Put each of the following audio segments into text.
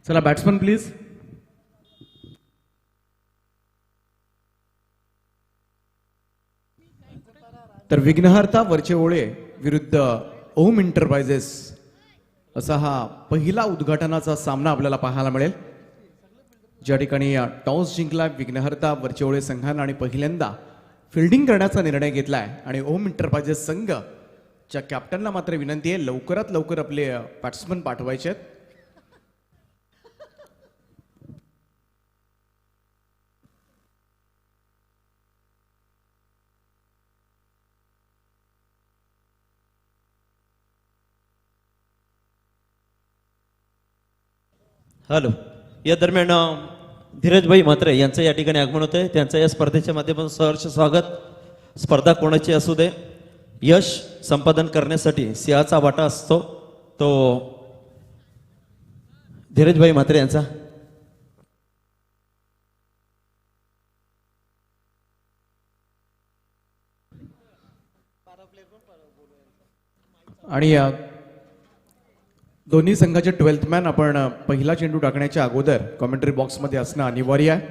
चला batsman please. तर विघ्नहर्ता वरचे ओळे विरुद्ध ओम एंटरप्राइजेस असा हा पहिला उद्घाटनाचा सामना आपल्याला पाहायला मिळेल, ज्या ठिकाणी टॉस जिंकला विघ्नहर्ता वरचे ओळे संघानं आणि पहिल्यांदा फिल्डिंग करण्याचा निर्णय घेतलाय. आणि ओम एंटरप्राइजेस संघच्या कॅप्टनला मात्र विनंती आहे लवकरात लवकर आपले बॅट्समन पाठवायचे आहेत. हॅलो. या दरम्यान धीरजभाई म्हात्रे यांचं या ठिकाणी आगमन होतंय. त्यांचं या स्पर्धेच्या माध्यमातून सहर्ष स्वागत. स्पर्धा कोणाची असू दे, यश संपादन करण्यासाठी सिंहाचा वाटा असतो तो धीरजभाई म्हात्रे यांचा. आणि दोन्ही संघाचे 12th मॅन आपण पहिला चेंडू टाकण्याच्या अगोदर कॉमेंट्री बॉक्समध्ये असणं अनिवार्य आहे.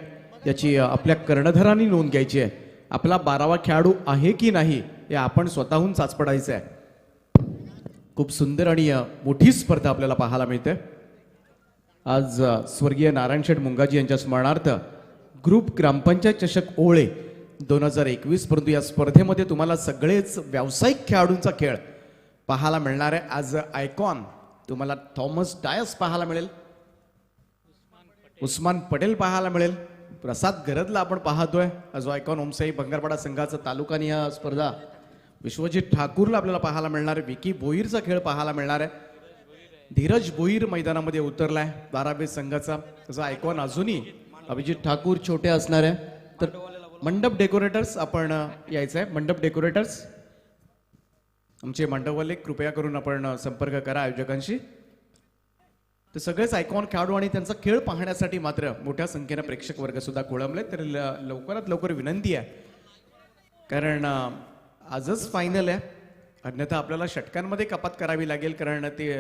याची आपल्या कर्णधारांनी नोंद घ्यायची आहे. आपला 12वा खेळाडू आहे की नाही हे आपण स्वतःहून चाचपडायचं आहे. खूप सुंदर आणि मोठी स्पर्धा आपल्याला पाहायला मिळते. आज स्वर्गीय नारायणशेठ मुंगाजी यांच्या स्मरणार्थ ग्रुप ग्रामपंचायत चषक ओळे 2021, परंतु या स्पर्धेमध्ये तुम्हाला सगळेच व्यावसायिक खेळाडूंचा खेळ पाहायला मिळणार आहे. आज आयकॉन तुम्हाला थॉमस डायस पाहायला मिळेल, उस्मान पटेल पाहायला मिळेल, प्रसाद गरदला आपण पाहतोय. जो आयकॉन ओमसाई बंगारपाडा संघाचा तालुकानी या स्पर्धा विश्वजित ठाकूरला आपल्याला पाहायला मिळणार आहे. विकी बोईरचा खेळ पाहायला मिळणार आहे. धीरज बोईर मैदानामध्ये उतरलाय 12वे संघाचा. त्याचा आयकॉन अजूनही अभिजित ठाकूर छोटे असणार आहे. तर मंडप डेकोरेटर्स आपण यायचं आहे. मंडप डेकोरेटर्स आमचे मंडपवाले कृपया करून आपण संपर्क करा आयोजकांशी. तर सगळेच आयकॉन खेळाडू आणि त्यांचा खेळ पाहण्यासाठी मात्र मोठ्या संख्येनं प्रेक्षक वर्ग सुद्धा कोळंबले. तर लवकरात लवकर विनंती आहे, कारण आजच फायनल आहे. अन्यथा आपल्याला षटकांमध्ये कपात करावी लागेल, कारण ते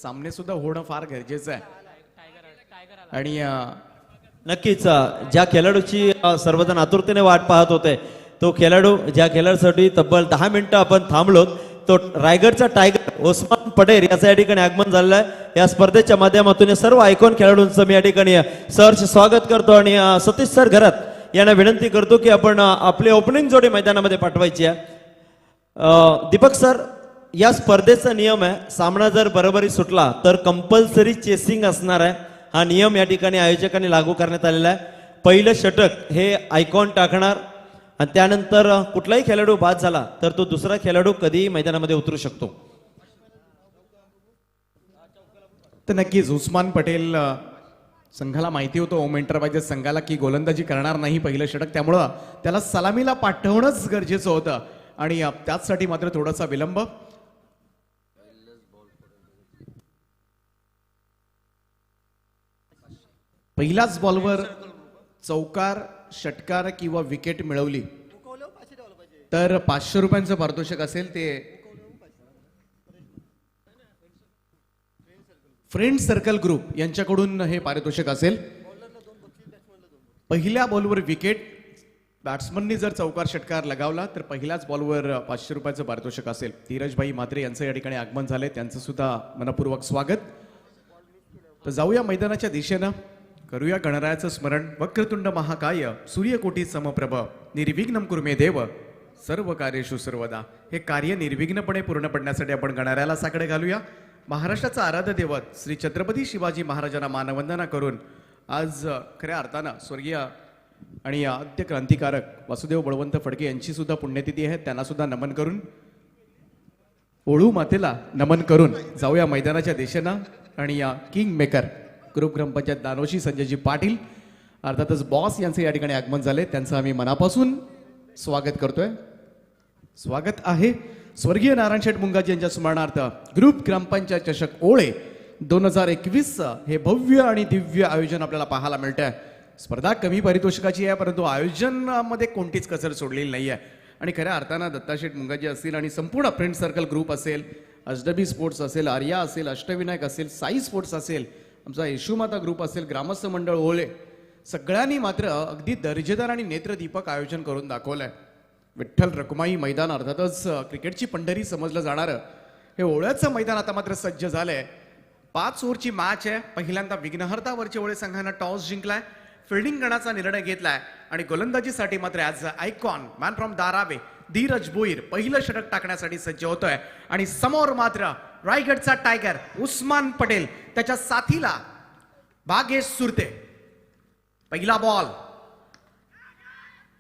सामने सुद्धा होणं फार गरजेचं आहे. आणि नक्कीच ज्या खेळाडूची सर्वजण आतुरतेने वाट पाहत होते तो खेळाडू, ज्या खेळाडूसाठी तब्बल 10 मिनिटं आपण थांबलो, तो रायगडचा टायगर उस्मान पटेल याचं या ठिकाणी आगमन झालेलं आहे. या स्पर्धेच्या माध्यमातून सर्व आयकॉन खेळाडूंचं मी या ठिकाणी सहर्ष स्वागत करतो. आणि सतीश सर घरात यांना विनंती करतो की आपण आपली ओपनिंग जोडी मैदानामध्ये पाठवायची आहे. दीपक सर, या स्पर्धेचा नियम आहे, सामना जर बरोबरी सुटला तर कंपल्सरी चेसिंग असणार आहे. हा नियम या ठिकाणी आयोजकांनी लागू करण्यात आलेला आहे. पहिलं षटक हे आयकॉन टाकणार आणि त्यानंतर कुठलाही खेळाडू बाद झाला तर तो दुसरा खेळाडू कधीही मैदानामध्ये उतरू शकतो. तर नक्कीच उस्मान पटेल संघाला माहिती होतं ओम एंटरप्राइजेस संघाला की गोलंदाजी करणार नाही पहिलं षटक, त्यामुळं त्याला सलामीला पाठवणंच गरजेचं होतं. आणि त्याचसाठी मात्र थोडासा विलंब. पहिल्याच बॉलवर चौकार, षटकार किंवा विकेट मिळवली तर 500 रुपयांचं पारितोषिक असेल. ते फ्रेंड सर्कल ग्रुप यांच्याकडून हे पारितोषिक असेल. पहिल्या बॉलवर विकेट, बॅट्समननी जर चौकार षटकार लगावला तर पहिल्याच बॉलवर 500 रुपयाचं पारितोषिक असेल. धीरजभाई म्हात्रे यांचं या ठिकाणी आगमन झालंय, त्यांचं सुद्धा मनपूर्वक स्वागत. तर जाऊया मैदानाच्या दिशेनं, करूया गणरायाचं स्मरण. वक्रतुंड महाकाय सूर्यकोटी समप्रभ निर्विघ्नं कुरु मे देव सर्व कार्येषु सर्वदा. हे कार्य निर्विघ्नपणे पूर्ण पडण्यासाठी आपण गणरायाला साकडे घालूया. महाराष्ट्राचा आराध्य दैवत श्री छत्रपती शिवाजी महाराजांना मानवंदना करून आज खऱ्या अर्थानं स्वर्गीय आणि आद्य क्रांतिकारक वासुदेव बळवंत फडके यांची सुद्धा पुण्यतिथी आहे. त्यांना सुद्धा नमन करून, ओळू मातेला नमन करून जाऊया मैदानाच्या दिशेनं. आणि किंग मेकर ग्रुप ग्रामपंचायत दानोशी संजयजी पाटील अर्थातच बॉस यांचे या ठिकाणी आगमन झाले, त्यांचं आम्ही मनापासून स्वागत करतोय. स्वागत आहे स्वर्गीय नारायणशेठ मुंगाजी यांच्या स्मरणार्थ ग्रुप ग्रामपंचायत चषक ओळे 2021 हे भव्य आणि दिव्य आयोजन आपल्याला पाहायला मिळतंय. स्पर्धा कमी पारितोषिकाची आहे, परंतु आयोजनामध्ये कोणतीच कसर सोडलेली नाही आहे. आणि खऱ्या अर्थानं दत्ताशेठ मुंगाजी असतील आणि संपूर्ण फ्रेंड सर्कल ग्रुप असेल, अजडबी स्पोर्ट्स असेल, आर्या असेल, अष्टविनायक असेल, साई स्पोर्ट्स असेल आमचा येशूमाता ग्रुप असेल, ग्रामस्थ मंडळ ओळे, सगळ्यांनी मात्र अगदी दर्जेदार आणि नेत्रदीपक आयोजन करून दाखवलंय. विठ्ठल रखुमाई मैदान, अर्थातच क्रिकेटची पंढरी समजलं जाणारं हे ओळ्याचं मैदान आता मात्र सज्ज झालंय. 5 ओव्हरची मॅच आहे. पहिल्यांदा विघ्नहर्ता वरचे संघानं टॉस जिंकलाय, फिल्डिंग करण्याचा निर्णय घेतलाय आणि गोलंदाजीसाठी मात्र as icon man from Dharave Dheeraj Bhoir पहिलं षटक टाकण्यासाठी सज्ज होतोय. आणि समोर मात्र रायगडचा टायगर उस्मान पटेल, त्याच्या साथीला भागेश सुरते. पहिला बॉल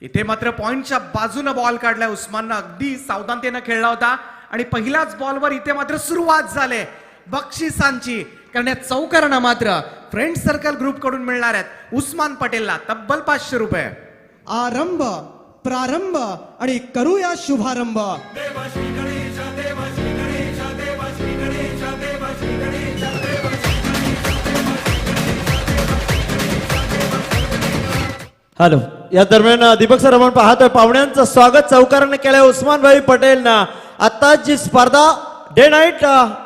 इथे मात्र पॉइंटच्या बाजूने बॉल काढलाय. उस्माननं अगदी सावधानतेनं खेळला होता आणि पहिल्याच बॉलवर इथे मात्र सुरुवात झाली बक्षिसांची. कारण या चौकारांना मात्र फ्रेंड सर्कल ग्रुप कडून मिळणार आहेत उस्मान पटेलला तब्बल 500 रुपये. आरंभ, प्रारंभ आणि करूया शुभारंभ. हॅलो, या दरम्यान दीपक सर आपण पाहतोय पाहुण्यांचं स्वागत चौकाराने केलंय उस्मान भाई पटेल ना. आता जी स्पर्धा डे नाईट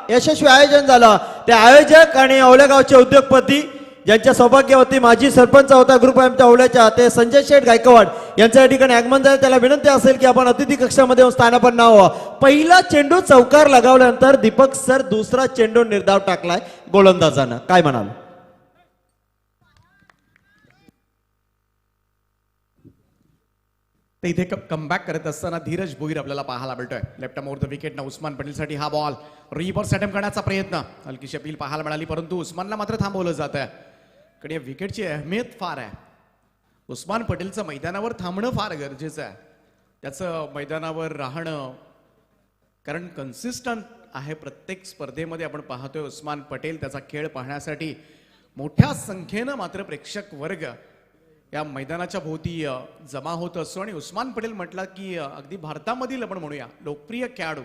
यशस्वी आयोजन झालं ते आयोजक आणि औलेगावचे उद्योगपती ज्यांच्या सौभाग्यवती माजी सरपंच होता ग्रुप आमच्या औल्याच्या ते संजय शेठ गायकवाड यांच्या या ठिकाणी आगमन झालं. त्याला विनंती असेल की आपण अतिथी कक्षामध्ये स्थानापन्न व्हावं. पहिला चेंडू चौकार लगावल्यानंतर दीपक सर दुसरा चेंडू निर्धाव टाकलाय गोलंदाजानं, काय म्हणाल? तर इथे कमबॅक करत असताना धीरज भोईर आपल्याला पाहायला मिळतोय. लेफ्ट मोर द विकेट ना उस्मान पटेलसाठी हा बॉल रिव्हर्स अटेम्प्ट करण्याचा प्रयत्न, हलकीशी अपील पाहायला मिळाली परंतु उस्मानला मात्र थांबवलं जात आहे. कारण या विकेटची अहमियत फार आहे. उस्मान पटेलचं मैदानावर थांबणं फार गरजेचं आहे, त्याचं मैदानावर राहणं, कारण कन्सिस्टंट आहे. प्रत्येक स्पर्धेमध्ये आपण पाहतोय उस्मान पटेल त्याचा खेळ पाहण्यासाठी मोठ्या संख्येनं मात्र प्रेक्षक वर्ग या मैदानाच्या भोवती जमा होत असतो. आणि उस्मान पटेल म्हटलं की अगदी भारतामधील आपण म्हणूया लोकप्रिय खेळाडू.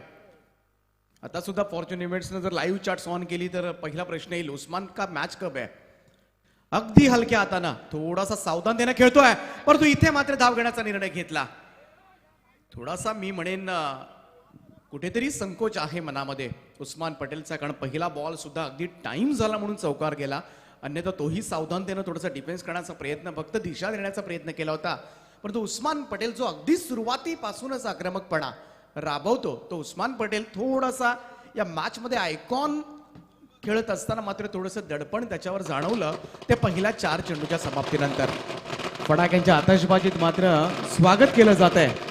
आता सुद्धा फॉर्च्यून इव्हेंट्सनं जर लाईव्ह चार्ट्स ऑन केली तर पहिला प्रश्न येईल उस्मान का मॅच कब आहे. अगदी हलक्या हाताना थोडासा सावधानतेने खेळतोय परंतु इथे मात्र धाव घेण्याचा निर्णय घेतला. थोडासा मी म्हणेन कुठेतरी संकोच आहे मनामध्ये उस्मान पटेलचा, कारण पहिला बॉल सुद्धा अगदी टाइम झाला म्हणून चौकार गेला. अन्यथा तोही सावधानतेनं थोडासा डिफेन्स करण्याचा प्रयत्न, फक्त दिशा देण्याचा प्रयत्न केला होता. परंतु उस्मान पटेल जो अगदी सुरुवातीपासूनच आक्रमकपणा राबवतो तो उस्मान पटेल थोडासा या मॅच मध्ये आयकॉन खेळत असताना मात्र थोडंसं दडपण त्याच्यावर जाणवलं ते पहिल्या 4 चेंडूच्या समाप्तीनंतर. फटाक्यांच्या आतषबाजीत मात्र स्वागत केलं जात आहे.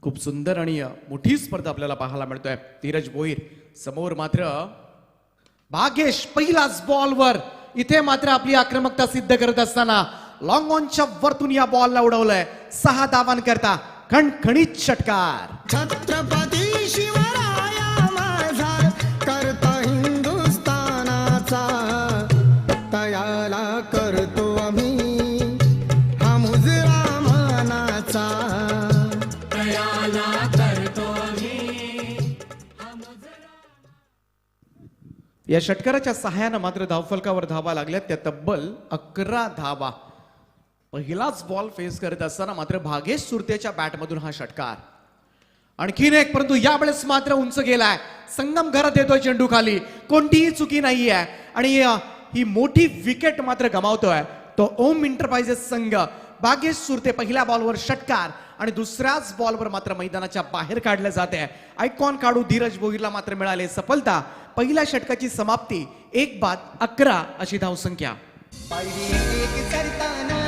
खूप सुंदर आणि मोठी स्पर्धा आपल्याला पाहायला मिळतोय. धीरज भोईर समोर मात्र भागेश पहिलाच बॉलवर इथे मात्र आपली आक्रमकता सिद्ध करत असताना लॉंग ऑनच्या वरतून या बॉलला उडवलंय. 6 धावांकरता खणखणीत षटकार. छत्रपती शिवराया माझा करता हिंदुस्थानाचा तयाला करतो आम्ही हा मुजरा मानाचा. या षटकाराच्या सहाय्यानं मात्र धावफलकावर धावा लागल्यात त्या तब्बल 11 धावा. पहिलाच बॉल फेस करत असताना मात्र भागेश सुरतेच्या बॅटमधून हा षटकार. आणखीन एक, परंतु यावेळेस मात्र उंच गेलाय. संगम घरात येतोय चेंडू खाली, कोणतीही चुकी नाहीये आणि ही मोठी विकेट मात्र गमावतोय तो ओम एंटरप्राइजेस संघ. भागेश सुरते पहिल्या बॉलवर षटकार आणि दुसऱ्याच बॉलवर मात्र मैदानाच्या बाहेर काढले जाते. आयकॉन काढू धीरज भोईरला मात्र मिळाले सफलता. पहिल्या षटकाची समाप्ती 1-11 अशी धावसंख्या. पायरी एक चढताना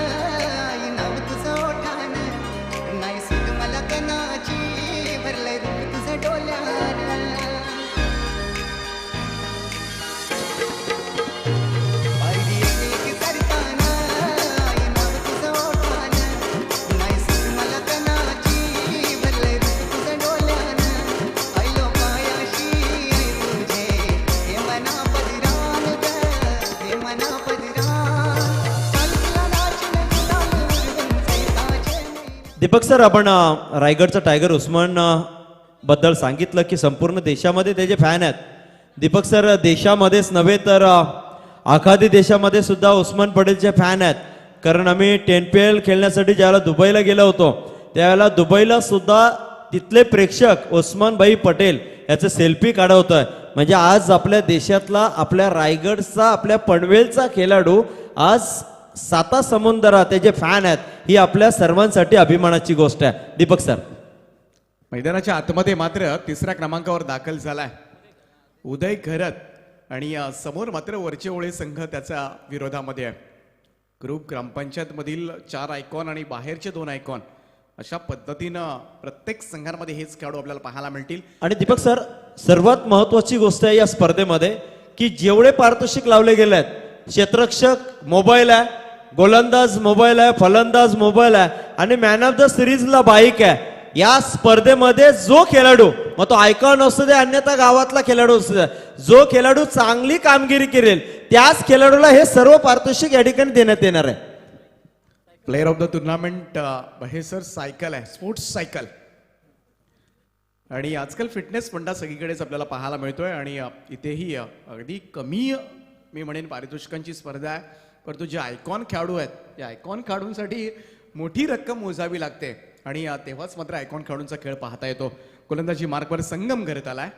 आई नाव तुझं ओठानं, नाही सुट मला कणाची भरलंय रूप तुझं डोल्यानं. पायरी एक चढताना आई नाव तुझं ओठानं, नाही सुट मला कणाची भरलंय रूप तुझं डोल्यानं. आयलो पायाशी तुझे हे मना पदरान ग, हे मना दीपक सर, आपण रायगडचा टायगर उस्मान बद्दल सांगितलं की संपूर्ण देशामध्ये त्याचे फॅन आहेत. दीपक सर, देशामध्येच नव्हे तर आखाती देशामध्ये सुद्धा उस्मान पटेलचे फॅन आहेत. कारण आम्ही 10PL खेळण्यासाठी ज्यावेळेला दुबईला गेलो होतो त्यावेळेला दुबईला सुद्धा तिथले प्रेक्षक ओस्मान भाई पटेल याचं सेल्फी काढवतोय. म्हणजे आज आपल्या देशातला, आपल्या रायगडचा, आपल्या पनवेलचा खेळाडू आज साता समुद्रात त्याचे फॅन आहेत, ही आपल्या सर्वांसाठी अभिमानाची गोष्ट आहे. दीपक सर. मैदानाच्या आतमध्ये मात्र तिसऱ्या क्रमांकावर दाखल झालाय उदय घरत आणि समोर मात्र वरचे ओळे संघ त्याच्या विरोधामध्ये आहे. ग्रुप ग्रामपंचायत मधील 4 आयकॉन आणि बाहेरचे 2 आयकॉन अशा पद्धतीनं प्रत्येक संघांमध्ये हेच खेळाडू आपल्याला पाहायला मिळतील. आणि दीपक सर, सर्वात महत्वाची गोष्ट आहे या स्पर्धेमध्ये की जेवढे पारितोषिक लावले गेले आहेत, क्षेत्ररक्षक मोबाईल आहे, गोलंदाज मोबाईल आहे, फलंदाज मोबाईल आहे आणि मॅन ऑफ द सिरीजला बाईक आहे. या स्पर्धेमध्ये जो खेळाडू, मग तो आयकॉन असू दे अन्यथा गावातला खेळाडू असू दे, जो खेळाडू चांगली कामगिरी करेल त्याच खेळाडूला हे सर्व पारितोषिक या ठिकाणी देण्यात येणार आहे. प्लेअर ऑफ द टुर्नामेंट हे सर सायकल आहे, स्पोर्ट्स सायकल. आणि आजकाल फिटनेस फंडा सगळीकडेच आपल्याला पाहायला मिळतोय आणि इथेही अगदी कमी मी म्हणेन पारितोषिकांची स्पर्धा आहे. परंतु जे आयकॉन खेळाडू आहेत या आयकॉन खेळाडूंसाठी मोठी रक्कम मोजावी लागते आणि तेव्हाच मात्र आयकॉन खेळाडूंचा खेळ पाहता येतो. गोलंदाजी मार्कवर संगम करत आलाय.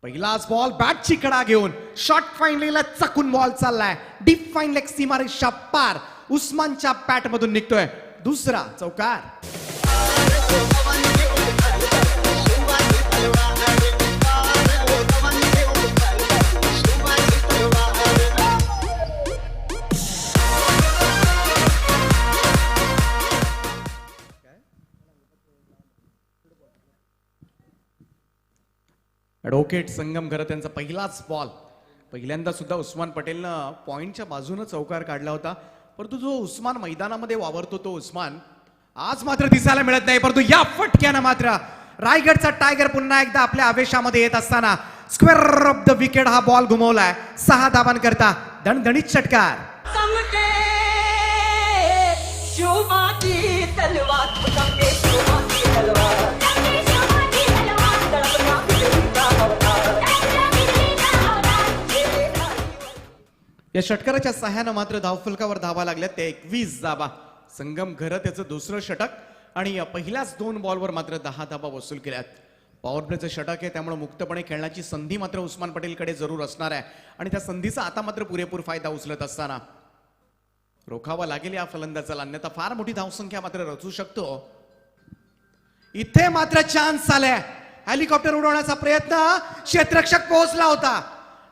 पहिलाच बॉल बॅटची कडा घेऊन शॉर्ट फाईन लेगला चकून बॉल चाललाय. डीप फाईन लेग सीमारेषा पार उस्मानच्या बॅट मधून निघतोय. दुसरा चौकार. ॲडव्होकेट संगम घरत यांचा पहिलाच बॉल. पहिल्यांदा सुद्धा उस्मान पटेलनं पॉइंटच्या बाजूने चौकार काढला होता. परंतु जो उस्मान मैदानामध्ये वावरतो तो उस्मान आज मात्र दिसायला मिळत नाही. परंतु या फटक्यानं मात्र रायगडचा टायगर पुन्हा एकदा आपल्या आवेशामध्ये येत असताना स्क्वेअर ऑफ द विकेट हा बॉल घुमवलाय. 6 धावांकरता दणदणीत षटकार. समके शिवमाची तलवार समके शिवमाची तलवार या षटकाराच्या सहाय्यानं मात्र धावफलकावर धावा लागल्या त्या 21 धावा. संगम घरत त्याचं दुसरं षटक आणि पहिल्याच 2 बॉलवर मात्र 10 धावा वसूल केल्यात. पॉवर प्लेचं षटक आहे त्यामुळे मुक्तपणे खेळण्याची संधी मात्र उस्मान पटेलकडे जरूर असणार आहे आणि त्या संधीचा आता मात्र पुरेपूर फायदा उचलत असताना रोखावा लागेल या फलंदाजाला, अन्यथा फार मोठी धावसंख्या मात्र रचू शकतो. इथे मात्र चान्स आलाय. हेलिकॉप्टर उडवण्याचा प्रयत्न, क्षेत्ररक्षक पोहोचला होता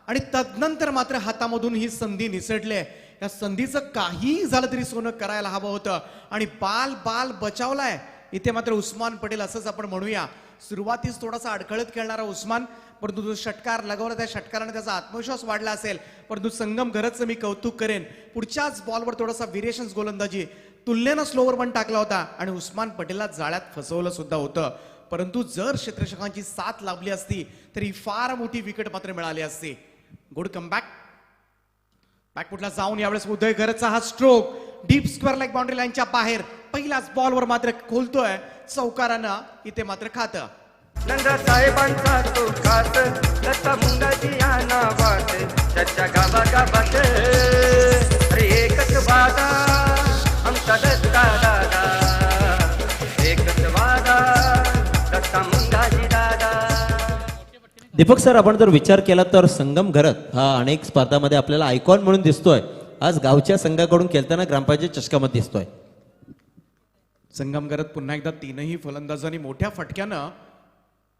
आणि तदनंतर मात्र हातामधून ही संधी निसटली. या संधीचं काही झालं तरी सोनं करायला हवं होतं आणि बाल बचावलाय. इथे मात्र उस्मान पटेल असंच आपण म्हणूया. सुरुवातीस थोडासा अडखळत खेळणारा उस्मान, परंतु जो षटकार लगावला त्या षटकाराने त्याचा आत्मविश्वास वाढला असेल. परंतु संगम घरतचं मी कौतुक करेन, पुढच्याच बॉलवर थोडासा व्हेरिएशन्स गोलंदाजी तुलनेनं स्लोवर वन टाकला होता आणि उस्मान पटेलला जाळ्यात फसवलं सुद्धा होतं. परंतु जर क्षेत्ररक्षकांची साथ लाभली असती तरी फार मोठी विकेट मात्र मिळाली असती. Good comeback. बॅकफुटला जाऊन यावेळेस उदय घरतचा हा stroke deep square like boundary लाईनच्या बाहेर पहिल्याच बॉलवर मात्र खोलतोय चौकारानं. इथे मात्र खातं. नंदा साहेबांचा तो खात दत्ता मुंगाची या नावात त्याच्या गावागावात अरे एकच वादा आमचा दत्ता दादा, एकच वादा दत्ता मुंगाजी दादा. दीपक सर, आपण जर विचार केला तर संगम घरत हा अनेक स्पर्धामध्ये आपल्याला आयकॉन म्हणून दिसतोय. आज गावच्या संघाकडून खेळताना ग्रामपंचायत चषकामध्ये दिसतोय. संगम घरत पुन्हा एकदा 3ही फलंदाजांनी मोठ्या फटक्यानं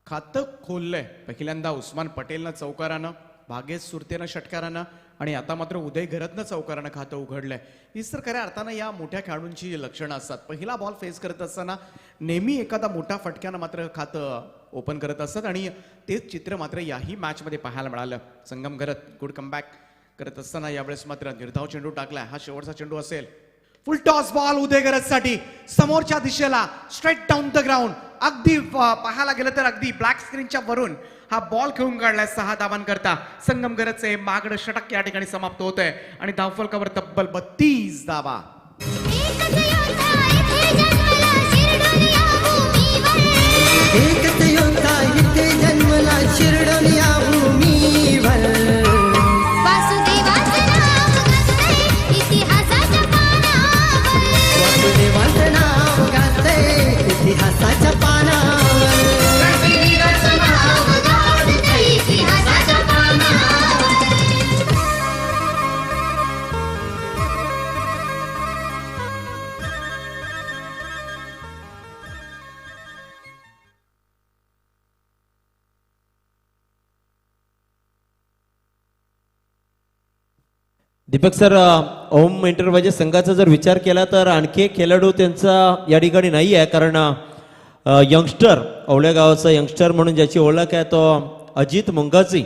खातं खोललंय. पहिल्यांदा उस्मान पटेलनं चौकारानं, भागेश सुरतेनं षटकारानं आणि आता मात्र उदय घरतनं चौकारानं खातं उघडलंय. हीच तर खऱ्या अर्थानं या मोठ्या खेळाडूंची लक्षणं असतात. पहिला बॉल फेस करत असताना नेहमी एखादा मोठा फटक्यानं मात्र खातं ओपन करत असतात आणि तेच चित्र मात्र याही मॅचमध्ये पाहायला मिळालं. संगम घरत गुड कमबॅक करत असताना यावेळेस मात्र निर्धाव चेंडू टाकलाय. हा शेवटचा चेंडू असेल. फुल टॉस बॉल उदय घरतसाठी समोरच्या दिशेला स्ट्रेट डाऊन द ग्राउंड. अगदी पाहायला गेलं तर अगदी ब्लॅक स्क्रीनच्या वरून हा बॉल खेळून काढलाय. 6 धावांकरता संगम घरतचे मागडं षटक या ठिकाणी समाप्त होत आहे आणि धावफलकावर तब्बल 32 धावा. एकच योद्धा इथे जन्मला शिरडोन या भूमीवर. वासुदेवाचं नाव गाजतंय इतिहासाच्या पानावर. वासुदेवाचं नाव गाजतंय इतिहासाच्या दीपक सर, ओम एंटरप्राइजेस संघाचा जर विचार केला तर आणखी एक खेळाडू त्यांचा या ठिकाणी नाही आहे, कारण यंगस्टर, ओवळ्या गावाचा यंगस्टर म्हणून ज्याची ओळख आहे तो अजित मुंगाची,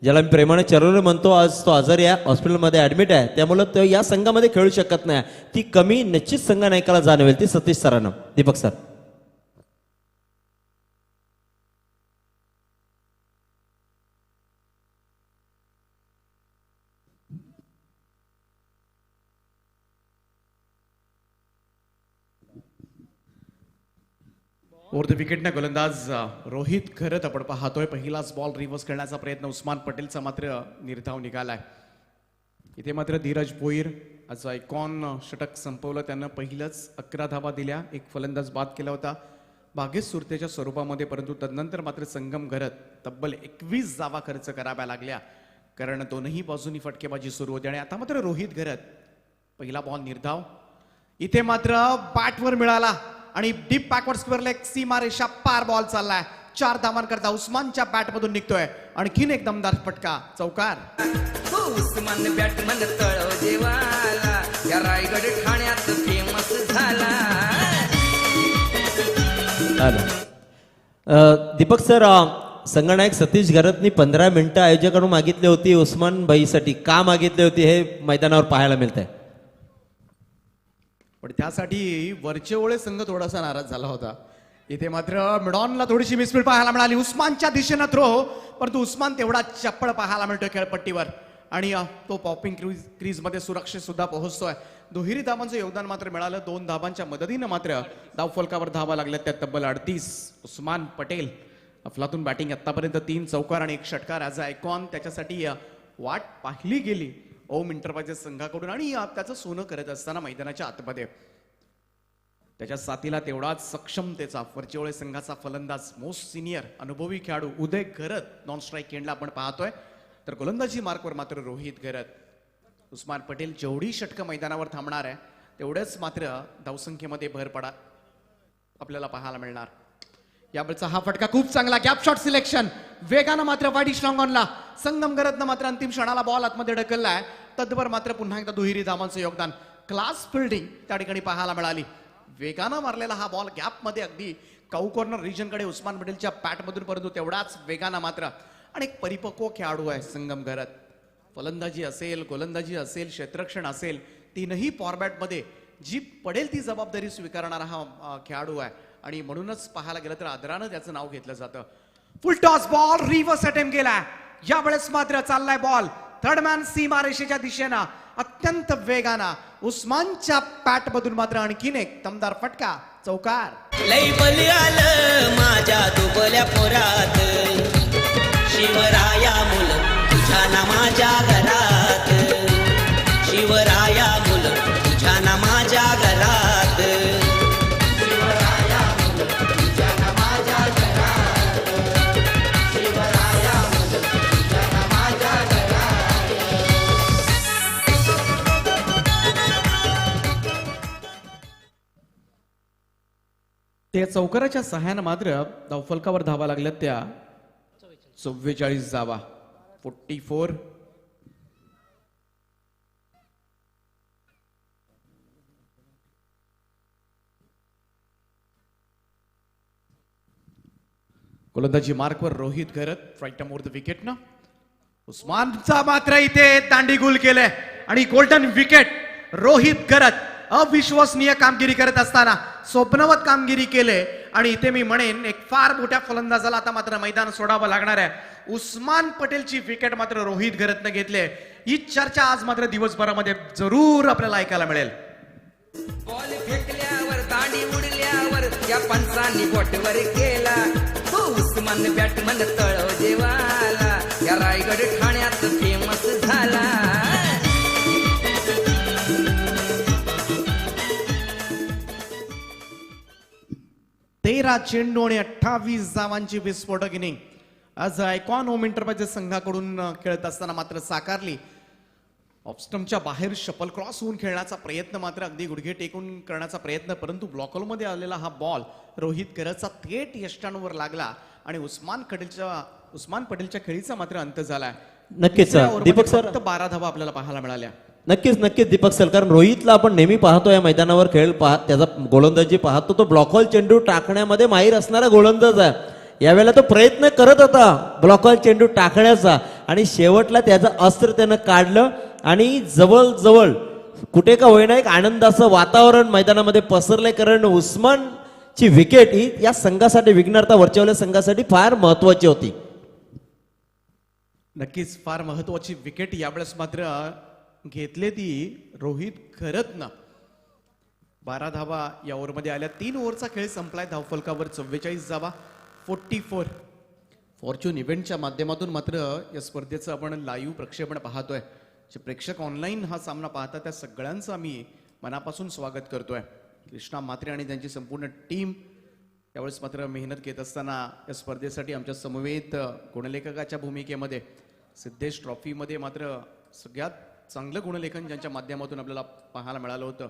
ज्याला मी प्रेमाने चरवणे म्हणतो, आज तो आजारी आहे, हॉस्पिटलमध्ये ॲडमिट आहे, त्यामुळे तो या संघामध्ये खेळू शकत नाही. ती कमी निश्चित संघ नायकाला जाणवेल ती सतीश सरांना. दीपक सर. ओव्हर द विकेटने गोलंदाज रोहित खरत आपण पाहतोय. पहिलाच बॉल रिव्हर्स करण्याचा प्रयत्न उस्मान पटेलचा मात्र निर्धाव निघालाय. इथे मात्र धीरज भोईर आज आयकॉन षटक संपवलं. त्यानं पहिलंच 11 धावा दिल्या, एक फलंदाज बाद केला होता भाग्येश सुरतेच्या स्वरूपामध्ये, परंतु तदनंतर मात्र संगम घरत तब्बल 21 धावा खर्च कराव्या लागल्या, कारण दोनही बाजूनी फटकेबाजी सुरू होती. आणि आता मात्र रोहित घरत पहिला बॉल निर्धाव. इथे मात्र बॅटवर मिळाला आणि डीप बॅकवर्ड स्क्वेअर लेग सीमारेषा पार बॉल चाललाय. 4 धावांकरता उस्मानच्या बॅटमधून निघतोय. आणखीन एक दमदार फटका, चौकार. हो उस्मान बॅटमन तळव जेवाला, या रायगड ठाण्यात फेमस झाला. दीपक सर, संघनायक सतीश घरतनी 15 मिनिटं आयोजकांकडून मागितली होती उस्मान भाईसाठी. का मागितली होती हे मैदानावर पाहायला मिळत आहे. पण त्यासाठी वरचे ओळे संघ थोडासा नाराज झाला होता. इथे मात्र मिडॉनला थोडीशी मिसफीड पाहायला मिळाली. उस्मानच्या दिशेनं थ्रो, परंतु उस्मान तेवढा चप्पळ पाहायला मिळतोय खेळपट्टीवर आणि तो पॉपिंग क्रीजमध्ये सुरक्षित सुद्धा पोहोचतोय. दुहेरी धावांचं योगदान मात्र मिळालं. 2 धावांच्या मदतीनं मात्र धावफलकावर धावा लागल्या त्या तब्बल 38. उस्मान पटेल अफलातून बॅटिंग आतापर्यंत 3 चौकार आणि 1 षटकार. ॲज अ आयकॉन त्याच्यासाठी वाट पाहिली गेली ओम एंटरप्राइजेस संघाकडून आणि त्याचं सोनं करत असताना मैदानाच्या आतमध्ये त्याच्या साथीला तेवढाच सक्षमतेचा वरचेवळे संघाचा फलंदाज, मोस्ट सिनियर अनुभवी खेळाडू उदय घरत नॉन स्ट्राईक एंडला आपण पाहतोय. तर गोलंदाजी मार्कवर मात्र रोहित घरत. उस्मान पटेल जेवढी षटकं मैदानावर थांबणार आहे तेवढंच मात्र धावसंख्येमध्ये भर पडा आपल्याला पाहायला मिळणार. यावेळचा हा फटका खूप चांगला, गॅप शॉट सिलेक्शन, वेगानं मात्र वाईड स्ट्रॉंग ऑनला. संगम घरतनं मात्र अंतिम क्षणाला बॉल आतमध्ये ढकललाय. तद्भर मात्र पुन्हा एकदा दुहेरी धावांचं योगदान, क्लास फिल्डिंग त्या ठिकाणी पाहायला मिळाली. वेगानं मारलेला हा बॉल गॅपमध्ये अगदी काऊ कॉर्नर रिजनकडे उस्मान पटेलच्या पॅटमधून, परंतु तेवढाच वेगानं मात्र. आणि एक परिपक्व खेळाडू आहे संगम घरत. फलंदाजी असेल, गोलंदाजी असेल, क्षेत्ररक्षण असेल, तीनही फॉर्मॅटमध्ये जी पडेल ती जबाबदारी स्वीकारणारा हा खेळाडू आहे. आणि म्हणूनच पाहायला गेलं तर आदरानं त्याचं नाव घेतलं जातं. फुल टॉस बॉल रिव्हर्स अटेम्प्ट केलाय. यावेळेस मात्र चाललाय बॉल थर्ड मॅन सीमारेषेच्या दिशेनं अत्यंत वेगानं. उस्मानच्या पॅटमधून मात्र आणखीन एक दमदार फटका, चौकार. लई बली आलं माझ्या दुबल्या पोरात, शिवराया मुल तुझ्या ना माझ्या घरात, शिवराया मुल तुझ्या ना माझ्या घरात, शिवराया मुल तुझ्या ना माझ्या घरात, शिवराया मुल तुझ्या ना माझ्या घरात. त्या चौकाराच्या सहाय्यानं मात्र धावफलकावर धावा लागल्यात त्या 44 धावा, 44. गोलंदाजी मार्कवर रोहित घरत, राईट मोर द विकेट ना. उस्मानचा मात्र इथे दांडी गुल केलंय आणि गोल्डन विकेट. रोहित घरत अविश्वसनीय कामगिरी करत असताना स्वप्नवत कामगिरी केले. आणि इथे मी म्हणेन एक फार मोठ्या फलंदाजाला आता मात्र मैदान सोडावं लागणार आहे. उस्मान पटेलची विकेट मात्र रोहित घरतनं घेतले. ही चर्चा आज मात्र दिवसभरामध्ये जरूर आपल्याला ऐकायला मिळेल. बॉल फेकल्यावर दांडी उडल्यावर या पंचांनी बोटवर केला. हो उस्मान बॅटमन तळव जेवाला, या रायगड ठाण्यात फेमस झाला. 13 चेंडू आणि 28 धावांची विस्फोटक इनिंग आज आयकॉन होम एंटरप्राइजेस संघाकडून खेळत असताना मात्र साकारली. ऑफस्टम्पच्या बाहेर शपल क्रॉस होऊन खेळण्याचा प्रयत्न, मात्र अगदी गुडघे टेकून करण्याचा प्रयत्न, परंतु ब्लॉकलमध्ये आलेला हा बॉल रोहित घरतचा थेट यष्टांवर लागला आणि उस्मान पटेलच्या खेळीचा मात्र अंत झालाय. नक्कीच दीपक सर, 12 धावा आपल्याला पाहायला मिळाल्या. नक्कीच दीपक सर, कारण रोहितला आपण नेहमी पाहतो या मैदानावर खेळ त्याचा गोलंदाजी पाहतो, तो ब्लॉकॉल चेंडू टाकण्यामध्ये माहीर असणारा गोलंदाज आहे. यावेळेला तो प्रयत्न करत होता ब्लॉकॉल चेंडू टाकण्याचा आणि शेवटला त्याचं अस्त्र त्यानं काढलं आणि जवळ कुठे का होईना एक आनंदाचं वातावरण मैदानामध्ये पसरले, कारण उस्मानची विकेट ही या संघासाठी, विघ्नहर्ता वरच्यावल्या संघासाठी फार महत्वाची होती. नक्कीच फार महत्वाची विकेट यावेळेस मात्र घेतले ती रोहित खरतनं. 12 धावा या ओव्हरमध्ये आल्या. 3 ओव्हरचा खेळ संपलाय. धावफलकावर 44 धावा, 44. फॉर्च्यून इव्हेंटच्या माध्यमातून मात्र या स्पर्धेचं आपण लाईव्ह प्रक्षेपण पाहतोय. जे प्रेक्षक ऑनलाईन हा सामना पाहतात त्या सगळ्यांचं आम्ही मनापासून स्वागत करतोय. कृष्णा म्हात्रे आणि त्यांची संपूर्ण टीम यावेळेस मात्र मेहनत घेत असताना या स्पर्धेसाठी आमच्या समवेत गुणलेखकाच्या भूमिकेमध्ये सिद्धेश ट्रॉफीमध्ये मात्र सगळ्यात चांगलं गुणलेखन ज्यांच्या माध्यमातून आपल्याला पाहायला मिळालं होतं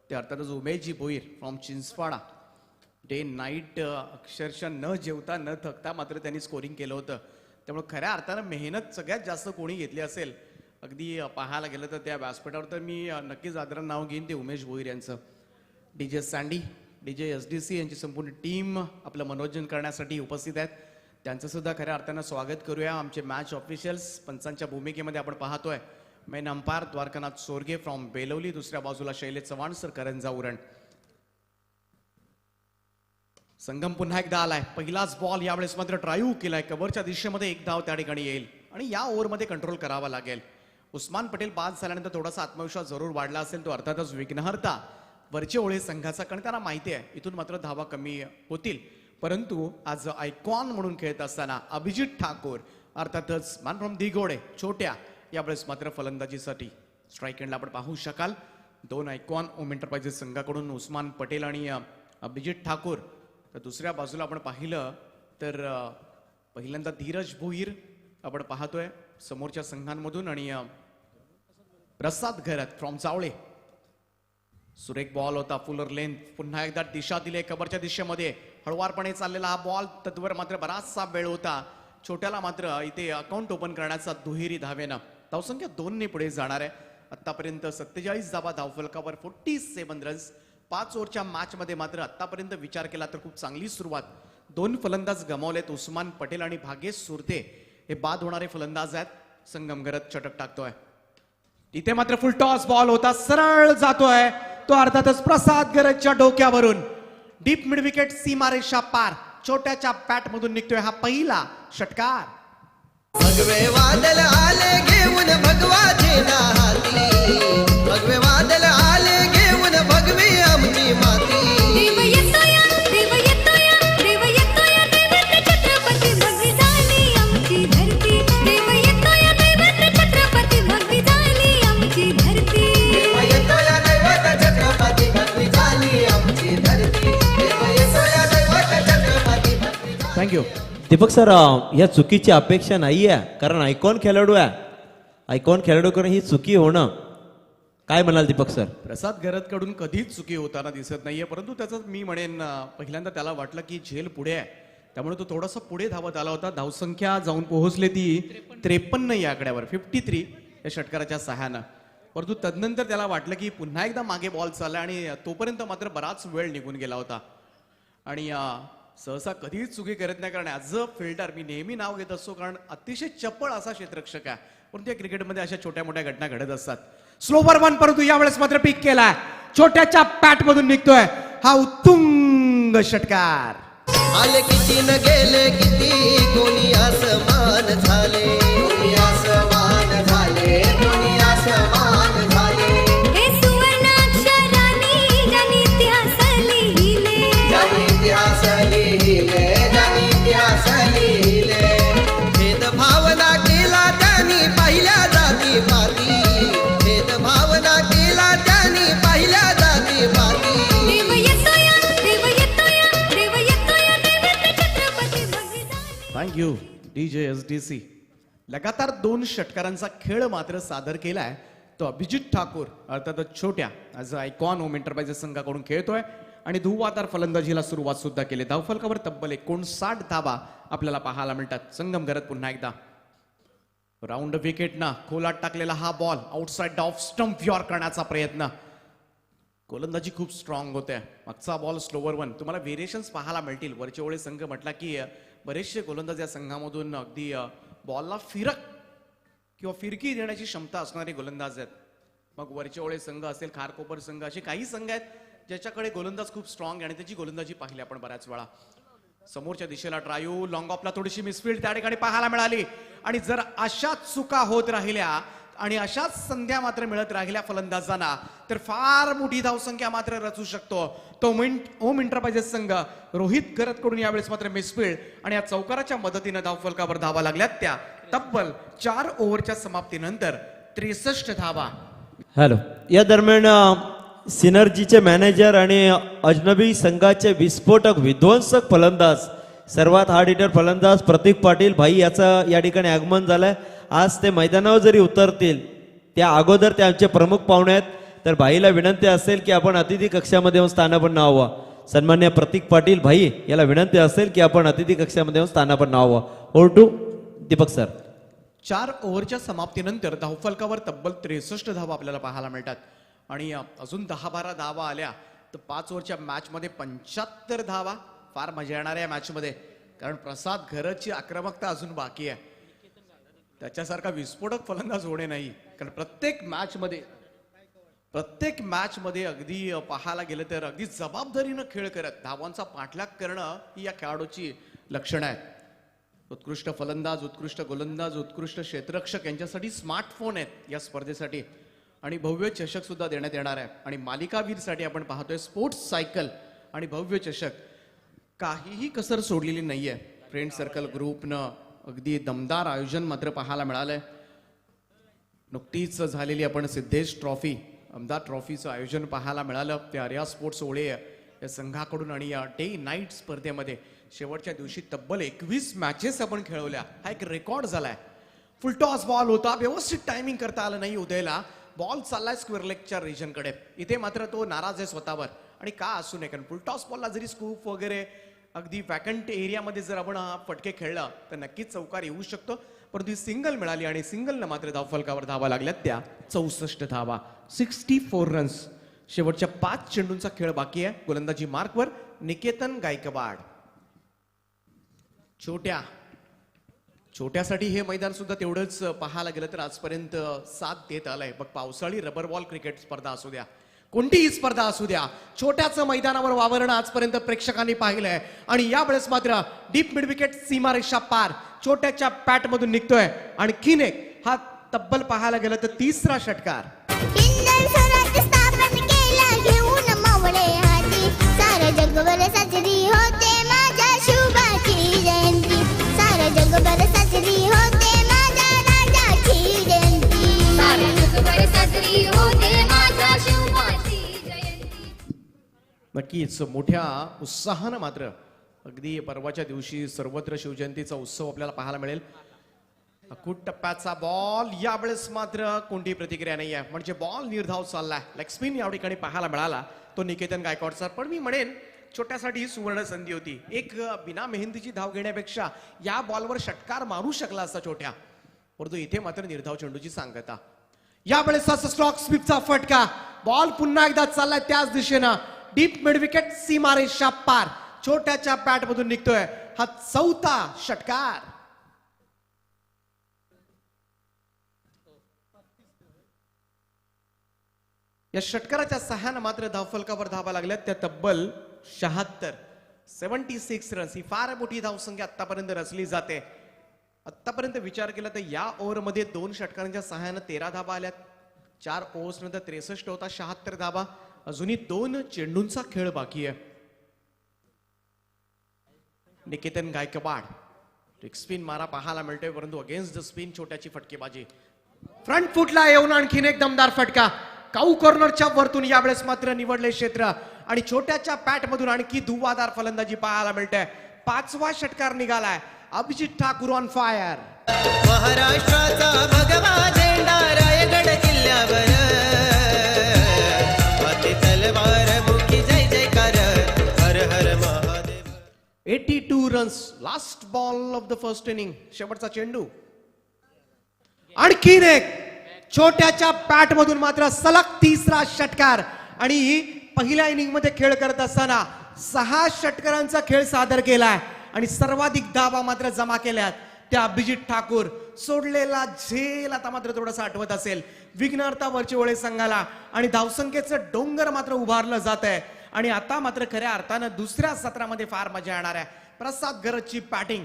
ते अर्थातच Umeshji Bhoir from Chinchwada. Day night अक्षरशः न जेवता न थकता मात्र त्यांनी स्कोरिंग केलं होतं. त्यामुळे खऱ्या अर्थानं मेहनत सगळ्यात जास्त कोणी घेतली असेल अगदी पाहायला गेलं तर त्या व्यासपीठावर तर मी नक्कीच आदरानं नाव घेईन ते उमेश भोईर यांचं. DJ सँडी, DJ SDC यांची संपूर्ण टीम आपलं मनोरंजन करण्यासाठी उपस्थित आहेत. त्यांचं सुद्धा खऱ्या अर्थानं स्वागत करूया. आमचे मॅच ऑफिशियल्स पंचांच्या भूमिकेमध्ये आपण पाहतोय. Main umpire Dwarkanath Sorge from Belavali, दुसऱ्या बाजूला शैलेश चव्हाण सर, करंजा उरण. संगम पुन्हा एकदा आलाय. पहिलाच बॉल यावेळेस मात्र ड्राईव्ह केलाय. कव्हरच्या दिशेमध्ये 1 धाव त्या ठिकाणी येईल आणि या ओव्हरमध्ये कंट्रोल करावा लागेल. उस्मान पटेल बाद झाल्यानंतर थोडासा आत्मविश्वास जरूर वाढला असेल. तो अर्थातच विघ्नहर्ता वरचे ओळे संघाचा, कारण त्यांना माहिती आहे इथून मात्र धावा कमी होतील. परंतु आज आयकॉन म्हणून खेळत असताना अभिजित ठाकूर अर्थातच मॅन फ्रॉम दिघोडे छोट्या यावेळेस मात्र फलंदाजीसाठी स्ट्राईक एंडला आपण पाहू शकाल. 2 आयकॉन ओम एंटरप्राइजेस संघाकडून उस्मान पटेल आणि अभिजित ठाकूर. तर दुसऱ्या बाजूला आपण पाहिलं तर पहिल्यांदा धीरज भोईर आपण पाहतोय समोरच्या संघांमधून आणि प्रसाद घरत फ्रॉम चावळे. सुरेख बॉल होता, फुलर लेंथ. पुन्हा एकदा दिशा दिली कव्हरच्या दिशेमध्ये. हळवारपणे चाललेला हा बॉल, तत्वर मात्र बराचसा वेळ होता. छोट्याला मात्र इथे अकाउंट ओपन करण्याचा दुहेरी धावेनं धावसंख्या 2 ने पुढे जाणार आहे. आतापर्यंत 47 धावा धावफलकावर, 47 रन्स. 5 ओव्हरच्या मॅच मध्ये मात्र आतापर्यंत विचार केला तर खूप चांगली सुरुवात. 2 फलंदाज गमावलेत. उस्मान पटेल आणि भागेश सुरते हे बाद होणारे फलंदाज आहेत. संगम घरत चटक टाकतोय. इथे मात्र फुल टॉस बॉल होता, सरळ जातोय तो अर्थातच प्रसाद गरजच्या डोक्यावरून. डीप मिड विकेट, सीमारेषा पार. छोट्याच्या पॅट मधून निघतोय हा पहिला षटकार. भगवे वादल आले घेऊन भगवाचे हाती, भगवे वादल आले घेऊन भगवी आमची माती. देव येतोया, देव येतोया, देव येतोया, दैवत छत्रपती भगवी झाली आमची धरती. देव येतोया, दैवत छत्रपती भगवी झाली आमची धरती. देव येतोया दैवत छत्रपती भगवी झाली आमची धरती. देव येतोया दैवत छत्रपती भगवी झाली. थँक्यू. दीपक सर, या चुकीची अपेक्षा नाही आहे, कारण आयकॉन खेळाडू आहे. आयकॉन खेळाडूकडे ही चुकी होणं, काय म्हणाल दीपक सर? प्रसाद गरत कडून कधीच चुकी होताना दिसत नाहीये. परंतु त्याचं मी म्हणेन पहिल्यांदा त्याला वाटलं की झेल पुढे आहे, त्यामुळे तो थोडासा पुढे धावत आला होता. धावसंख्या जाऊन पोहोचली ती 53 या आकड्यावर, 53 या षटकाराच्या सहाय्यानं. परंतु तदनंतर त्याला वाटलं की पुन्हा एकदा मागे बॉल चालला आणि तोपर्यंत मात्र बराच वेळ निघून गेला होता. आणि सहसा कधीच चुकी करत नाही, कारण ॲज अ फिल्डर मी नेहमी नाव घेत असतो, कारण अतिशय चपळ असा क्षेत्ररक्षक आहे. परंतु या क्रिकेटमध्ये अशा छोट्या मोठ्या घटना घडत असतात. स्लोवर वन, परंतु यावेळेस मात्र पिक केलाय. छोट्याच्या पॅट मधून निघतोय हा उत्तुंग षटकार. आले किती न गेले किती, कोणी असमान झाले, कोणी असमान झाले, कोणी असमान झाले. हे सुवर्णाक्षरांनी ज्यांनी इतिहास लिहिले, ज्यांनी इतिहास लिहिले, ज्यांनी इतिहास लिहिले. भेदभावना केला त्यांनी पहिल्या जाती पाती, भेदभावना केला त्यांनी पहिल्या जाती पाती. देव येतोया, देव येतोया, देव येतोया, दैवत छत्रपती भगवी झाली. Thank you DJ SDC. लगातार 2 षटकारांचा खेळ मात्र सादर केलाय तो अभिजित ठाकूर अर्थातच छोट्या as a icon home enterprises संघाकडून खेळतोय आणि धुवादार फलंदाजीला सुरुवात सुद्धा केली. धावफलकावर तब्बल 59 धावा आपल्याला पाहायला मिळतात. संगम घरत पुन्हा एकदा. राऊंड विकेटनं खोलात टाकलेला हा ball outside off stump your करण्याचा प्रयत्न. गोलंदाजी खूप स्ट्रॉंग होते. मागचा बॉल स्लोवर वन. तुम्हाला व्हेरिएशन्स पाहायला मिळतील. वरचे ओळे संघ म्हटला की बरेचसे गोलंदाज या संघामधून अगदी बॉलला फिरक किंवा फिरकी देण्याची क्षमता असणारे गोलंदाज आहेत. मग वरचे ओळे संघ असेल, खारकोपर संघ, असे काही संघ आहेत ज्याच्याकडे गोलंदाज खूप स्ट्रॉंग आहे आणि त्याची गोलंदाजी पाहिली आपण बऱ्याच वेळा. समोरच्या दिशेला ट्रायू लॉंग ऑफला थोडीशी मिसफील्ड त्या ठिकाणी पाहायला मिळाली आणि जर अशाच चुका होत राहिल्या आणि अशाच संध्या मात्र मिळत राहिल्या फलंदाजांना तर फार मोठी धावसंख्या मात्र रचू शकतो. तो होम एंटरप्राइजेस संघ रोहित करत कडून यावेळेस मात्र मिसफील्ड आणि या चौकाराच्या मदतीने धावफलकावर धावा लागल्यात त्या तब्बल 4 ओव्हरच्या समाप्तीनंतर 63 धावा. हॅलो. या दरम्यान सिनर्जीचे मॅनेजर आणि अजनबी संघाचे विस्फोटक विध्वंसक फलंदाज, सर्वात हार्ड हिटर फलंदाज प्रतीक पाटील भाई याचं या ठिकाणी आगमन झालंय. आज ते मैदानावर जरी उतरतील त्या अगोदर त्यांचे प्रमुख पाहुणे आहेत. तर भाईला विनंती असेल की आपण अतिथी कक्षामध्ये येऊन स्थानापन्न व्हावं. सन्मान्य प्रतीक पाटील भाई याला विनंती असेल की आपण अतिथी कक्षामध्ये येऊन स्थानापन्न व्हावं. Over to Deepak sir. 4 ओव्हरच्या समाप्तीनंतर धावफलकावर तब्बल 63 धावा आपल्याला पाहायला मिळतात आणि अजून 10-12 धावा आल्या तर 5 ओव्हरच्या मॅचमध्ये 75 धावा. फार मजा येणार आहे या मॅचमध्ये कारण प्रसाद घरची आक्रमकता अजून बाकी आहे. त्याच्यासारखा विस्फोटक फलंदाज होणे नाही कारण प्रत्येक मॅचमध्ये अगदी पाहायला गेलं तर अगदी जबाबदारीनं खेळ करत धावांचा पाठलाग करणं ही या खेळाडूची लक्षणं आहेत. उत्कृष्ट फलंदाज, उत्कृष्ट गोलंदाज, उत्कृष्ट क्षेत्ररक्षक यांच्यासाठी स्मार्टफोन आहेत या स्पर्धेसाठी आणि भव्य चषक सुद्धा देण्यात येणार आहे. आणि मालिकावीरसाठी आपण पाहतोय स्पोर्ट्स सायकल आणि भव्य चषक. काहीही कसर सोडलेली नाहीये. फ्रेंड सर्कल ग्रुपनं अगदी दमदार आयोजन मात्र पाहायला मिळालंय. नुकतीच झालेली आपण सिद्धेश ट्रॉफी, अहमदाबाद ट्रॉफीचं आयोजन पाहायला मिळालं. ते आर्या स्पोर्ट्स ओळे या संघाकडून आणि या डे नाईट स्पर्धेमध्ये शेवटच्या दिवशी तब्बल 21 मॅचेस आपण खेळवल्या. हा एक रेकॉर्ड झालाय. फुलटॉस बॉल होता, व्यवस्थित टायमिंग करता आलं नाही उदयला. बॉल चाललाय स्क्वेअर लेगच्या रिजनकडे. इथे मात्र तो नाराज आहे स्वतःवर आणि का असू नये कारण फुलटॉस बॉलला जरी स्कूप वगैरे अगदी वॅकंट एरियामध्ये जर आपण फटके खेळलं तर नक्कीच चौकार येऊ शकतो. परंतु सिंगल मिळाली आणि सिंगलनं मात्र धावफलकावर धावा लागल्यात त्या 64 धावा. 64 रन्स. शेवटच्या 5 चेंडूंचा खेळ बाकी आहे. गोलंदाजी मार्कवर निकेतन गायकवाड. छोट्यासाठी हे मैदान सुद्धा तेवढंच पाहायला गेलं तर आजपर्यंत साथ देत आलंय. मग पावसाळी रबर बॉल क्रिकेट स्पर्धा असू द्या, कोणतीही स्पर्धा असू द्या, छोट्याचं मैदानावर वावरणं आजपर्यंत प्रेक्षकांनी पाहिलंय. आणि यावेळेस मात्र डीप मिड विकेट सीमारेषा पार छोट्याच्या पॅटमधून निघतोय. आणखीन एक हा तब्बल पाहायला गेलं तर 3रा षटकार. किंजल स्वराज्य स्थापन केलं घेऊन मावळे हाती. सारं जगभर साजरी होते माझ्या शुभाची जयंती. सारं जगभर साजरी होते माझ्या राजाची जयंती. सारं जगभर साजरी होते माझ्या शुभाची जयंती. नक्कीच मोठ्या उत्साहानं मात्र अगदी परवाच्या दिवशी सर्वत्र शिवजयंतीचा उत्सव आपल्याला पाहायला मिळेल. अकूट टप्प्याचा बॉल यावेळेस मात्र कोणतीही प्रतिक्रिया नाही आहे. म्हणजे बॉल निर्धाव चाललाय. लेग स्पिन या ठिकाणी पाहायला मिळाला तो निकेतन गायकवाडचा. पण मी म्हणेन छोट्यासाठी सुवर्ण संधी होती. एक बिना मेहनतीची धाव घेण्यापेक्षा या बॉलवर षटकार मारू शकला असता छोट्या. परंतु इथे मात्र निर्धाव चेंडूची सांगता. यावेळेस स्ट्रॉक स्वीपचा फटका. बॉल पुन्हा एकदा चाललाय त्याच दिशेनं. डीप मिड विकेट सीमारेषा पार छोट्याच्या पॅटमधून निघतोय हा 4था षटकार. या षटकाराच्या सहाय्यानं मात्र धावफलकावर धावा लागल्यात त्या तब्बल 76 रन्स. ही फार मोठी धावसंख्या आतापर्यंत रचली जाते. आतापर्यंत विचार केला तर या ओव्हरमध्ये 2 षटकारांच्या सहाय्यानं 13 धावा आल्यात. 4 ओव्हर्स नंतर 63 होता, 76 धावा. अजूनही 2 चेंडूंचा खेळ बाकी आहे. निकेतन गायकवाड स्पिन मारा पाहायला मिळतोय परंतु अगेन्स्ट द स्पिन छोट्याची फटकेबाजी. फ्रंट फुटला येऊन आणखीन एक दमदार फटका. काऊ कॉर्नरच्या वरतून यावेळेस मात्र निवडले क्षेत्र आणि छोट्याच्या पॅटमधून आणखी धुवाधार फलंदाजी पाहायला मिळते. 5वा षटकार निघालाय. Abhijit Thakur on fire. महाराष्ट्राचा भगवा झेंडा रायगड किल्ल्यावर. हाती तलवार मुखी जय जयकार हर हर Mahadev. 82 runs. Last ball of the first inning. शेवटचा चेंडू. आणखीन एक छोट्याच्या बॅट मधून मात्र सलग तिसरा षटकार. आणि पहिल्या इनिंग मध्ये खेळ करत असताना 6 षटकारांचा खेळ सादर केलाय आणि सर्वाधिक धावा मात्र जमा केल्यात त्या अभिजित ठाकूर. सोडलेला झेल आता मात्र थोडासा आठवत असेल विघ्नहर्ता वरचिवळे संघाला आणि धावसंख्येचं डोंगर मात्र उभारलं जात आहे. आणि आता मात्र खऱ्या अर्थानं दुसऱ्या सत्रामध्ये फार मजा येणार आहे. प्रसाद गरजची बॅटिंग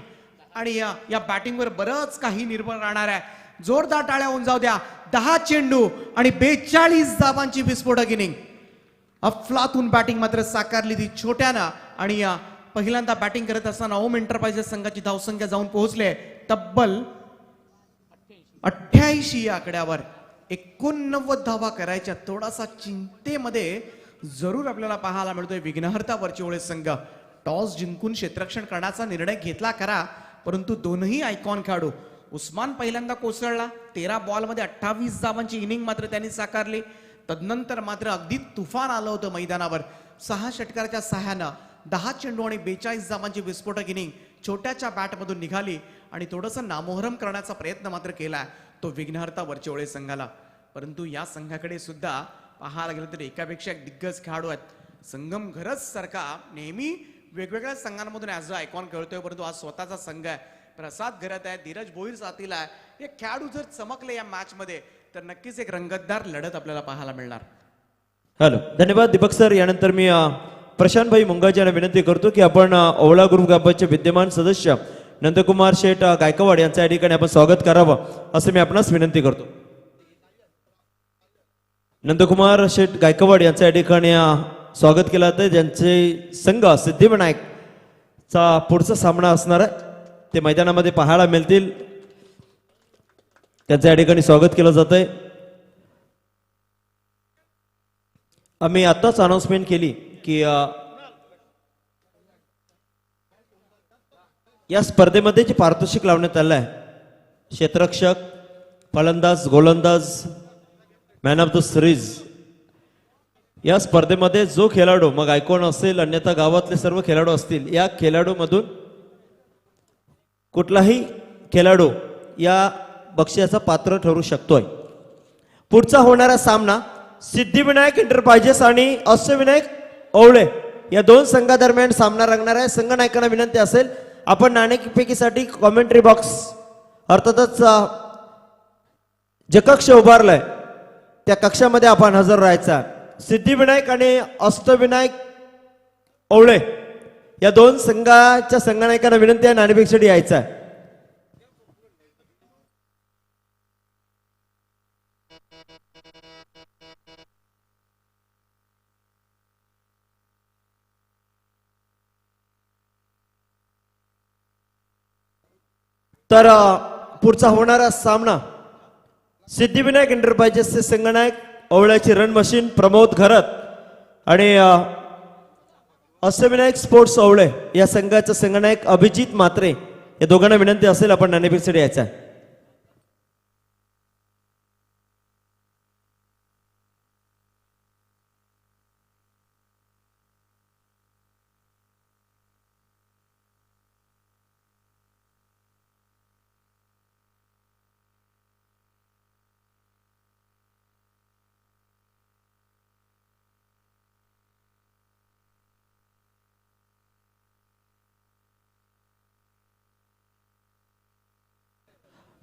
आणि या बॅटिंगवर बरंच काही निर्भर राहणार आहे. जोरदार टाळ्या होऊन जाऊ द्या. 10 चेंडू आणि 42 धावांची विस्फोटक इनिंग. अफलातून बॅटिंग मात्र साकारली ती छोट्यानं. आणि पहिल्यांदा बॅटिंग करत असताना ओम एंटरप्राइजेस संघाची धावसंख्या जाऊन पोहोचले तब्बल 88 या आकड्यावर. 89 धावा करायच्या. थोडासा चिंतेमध्ये जरूर आपल्याला पाहायला मिळतोय विघ्नहर्ता वरचिवळे संघ. टॉस जिंकून क्षेत्ररक्षण करण्याचा निर्णय घेतला खरा, परंतु दोनही आयकॉन खेळाडू उस्मान पहिल्यांदा कोसळला. 13 बॉलमध्ये 28 धावांची इनिंग मात्र त्यांनी साकारली. तदनंतर मात्र अगदी तुफान आलं होतं मैदानावर. 6 षटकाराच्या सहाय्यानं 10 चेंडू आणि 42 धावांची विस्फोटक इनिंग छोट्याच्या बॅटमधून निघाली आणि थोडंसं नामोहरम करण्याचा प्रयत्न मात्र केलाय तो विघ्नहर्ता वरचिवळे संघाला. परंतु या संघाकडे सुद्धा पाहायला गेलं तर एकापेक्षा एक दिग्गज खेळाडू आहेत. संगम घरच सारखा नेहमी वेगवेगळ्या संघांमधून ॲज अ आयकॉन खेळतोय, परंतु आज स्वतःचा संघ आहे. प्रसाद घरात आहे, धीरज भोईर साथील आहे. हे खेळाडू जर चमकले या मॅच मध्ये तर नक्कीच एक रंगतदार लढत आपल्याला पाहायला मिळणार. हॅलो, धन्यवाद दीपक सर. यानंतर मी प्रशांत भाई मुंगाजी यांना विनंती करतो की आपण ओवळा ग्रुप गावाचे विद्यमान सदस्य नंदकुमार शेठ गायकवाड यांच्या या ठिकाणी आपण स्वागत करावं असं मी आपणास विनंती करतो. नंदकुमार शेठ गायकवाड यांच्या या ठिकाणी स्वागत केलं जातं. ज्यांचे संघ सिद्धिविनायकचा पुढचा सामना असणार आहे ते मैदानामध्ये पाहायला मिळतील. त्यांचं या ठिकाणी स्वागत केलं जात आहे. आम्ही आताच अनाउन्समेंट केली की या स्पर्धेमध्ये जे पारितोषिक लावण्यात आलं आहे क्षेत्ररक्षक, फलंदाज, गोलंदाज, मॅन ऑफ द सिरीज, या स्पर्धेमध्ये जो खेळाडू मग आयकॉन असेल अन्यथा गावातले सर्व खेळाडू असतील, या खेळाडूमधून कुठलाही खेळाडू या बक्षिसाचा पात्र ठरू शकतोय. पुढचा होणारा सामना सिद्धिविनायक एंटरप्राइजेस आणि अष्टविनायक ओवळे या 2 संघादरम्यान सामना रंगणार आहे. संघ नायकांना विनंती असेल आपण नाणेफेकीसाठी कॉमेंट्री बॉक्स अर्थातच जे कक्ष उभारलाय त्या कक्षामध्ये आपण हजर राहायचा. सिद्धिविनायक आणि अष्टविनायक ओवळे या 2 संघाच्या संघनायकांना विनंती आहे नाणेफेकीसाठी यायचा आहे. तर पुढचा होणारा सामना सिद्धिविनायक एंटरप्राइजेसचे संघनायक ओवळ्याची रन मशीन प्रमोद घरत आणि अष्टविनायक स्पोर्ट्स ओवळे या संघाचा संघनायक अभिजित म्हात्रे या दोघांना विनंती असेल आपण नाणेफेकीसाठी यायचा आहे.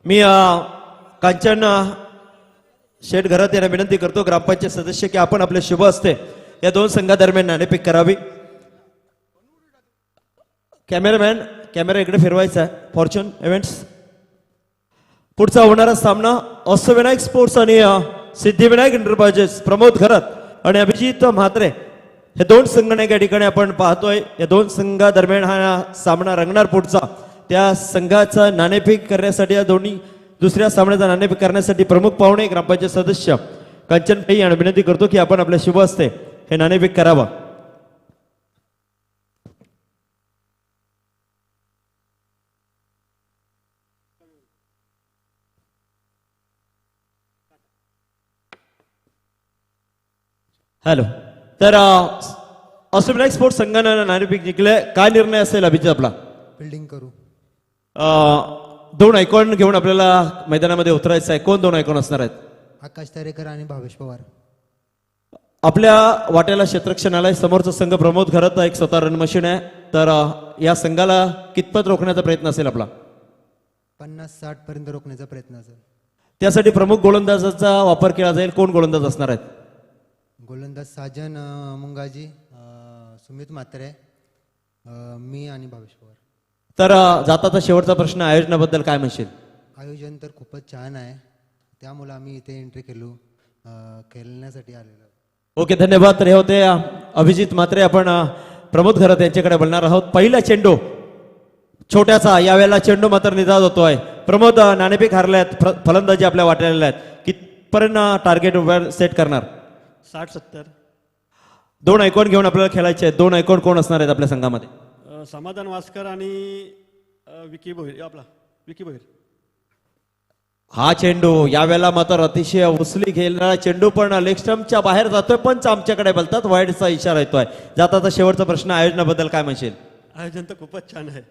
मी कांचन शेठ घरात यांना विनंती करतो ग्रामपंचायत सदस्य की आपण आपले शुभ हस्ते या 2 संघादरम्यान नाणेफेक करावी. कॅमेरामॅन कॅमेरा इकडे फिरवायचा आहे. Fortune events. पुढचा होणारा सामना अष्टविनायक स्पोर्ट्स आणि सिद्धिविनायक एंटरप्राइजेस प्रमोद घरत आणि अभिजित म्हात्रे हे 2 संघनायक या ठिकाणी आपण पाहतोय. या 2 संघादरम्यान हा सामना रंगणार. पुढचा त्या संघाचा नाणेफेक करण्यासाठी या दोन्ही दुसऱ्या सामन्याचा नाणेफेक करण्यासाठी प्रमुख पाहुणे ग्रामपंचायत सदस्य कांचन भाई यांना विनंती करतो की आपण आपल्या शुभ हस्ते हे नाणेफेक करावा. हॅलो, तर अष्टविनायक स्पोर्ट्स संघानं नाणेफेक जिंकले. काय निर्णय असेल अभिजित आपला? फिल्डिंग करू. दोन आयकॉन घेऊन आपल्याला मैदानामध्ये उतरायचं आहे. कोण दोन आयकॉन असणार आहेत? आकाश तारेकर आणि भावेश पवार. आपल्या वाट्याला क्षेत्ररक्षण आलंय. समोरचा संघ प्रमोद घरत एक स्वतः रन मशीन आहे. तर या संघाला कितपत रोखण्याचा प्रयत्न असेल आपला? 50-60 पर्यंत रोखण्याचा प्रयत्न असेल. त्यासाठी प्रमुख गोलंदाजाचा वापर केला जाईल. कोण गोलंदाज असणार आहेत? गोलंदाज साजन मुंगाजी, सुमित म्हात्रे, मी आणि भावेश पवार. तर जाताचा शेवटचा प्रश्न, आयोजनाबद्दल काय म्हणशील? आयोजन तर खूपच छान आहे, त्यामुळे आम्ही इथे एंट्री खेळण्यासाठी आलेलो. ओके, धन्यवाद. तर हे होते अभिजित म्हात्रे. आपण प्रमोद घरत यांच्याकडे बोलणार आहोत. पहिला चेंडू छोट्याचा, यावेळेला चेंडू मात्र निदाद होतोय. प्रमोद, नाणेफेक हारले आहेत, फलंदाजी आपल्या वाट्याला आहेत. कितपर्यंत टार्गेट वर सेट करणार? 60-70. दोन आयकॉन घेऊन आपल्याला खेळायचे आहेत. दोन आयकॉन कोण असणार आहेत आपल्या संघामध्ये? समाधान वास्कर आणि विकी भोईर. हा चेंडू यावेळेला मात्र अतिशय उचली घेणारा चेंडू, पण लेग स्टंपच्या बाहेर जातोय. पंच आमच्याकडे बोलतात, वाईडचा इशारा येतोय. जाताचा शेवटचा प्रश्न, आयोजनाबद्दल काय म्हणशील? आयोजन तर खूपच छान आहे.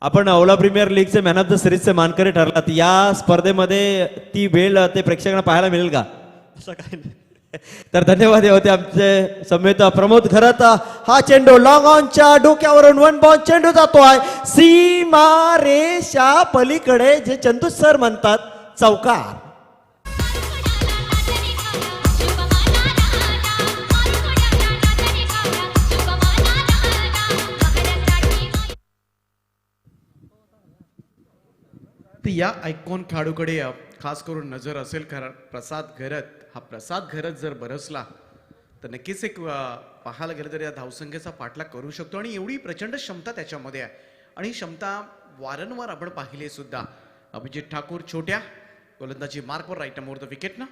आपण ओला प्रीमियर लीगचे मॅन ऑफ द सिरीजचे मानकरी ठरलात. या स्पर्धेमध्ये ती वेळ ते प्रेक्षकांना पाहायला मिळेल का? असं काही नाही. तर धन्यवाद. हे होते आमचे समेत प्रमोद घरत. हा चेंडू लॉंग ऑनच्या डोक्यावरून वन बॉल चेंडू जातोय सीमा रेषा पलीकडे, जे चंदू सर म्हणतात चौकार. तर या आयकॉन खेळाडूकडे खास करून नजर असेल, कारण प्रसाद घरत. हा प्रसाद घरत जर बरसला तर नक्कीच एक पाहायला गेलं तर या धावसंख्येचा पाठलाग करू शकतो. आणि एवढी प्रचंड क्षमता त्याच्यामध्ये आहे, आणि क्षमता वारंवार आपण पाहिली सुद्धा. अभिजित ठाकूर छोट्या गोलंदाजी मार्कवर राईट मोर द विकेट ना.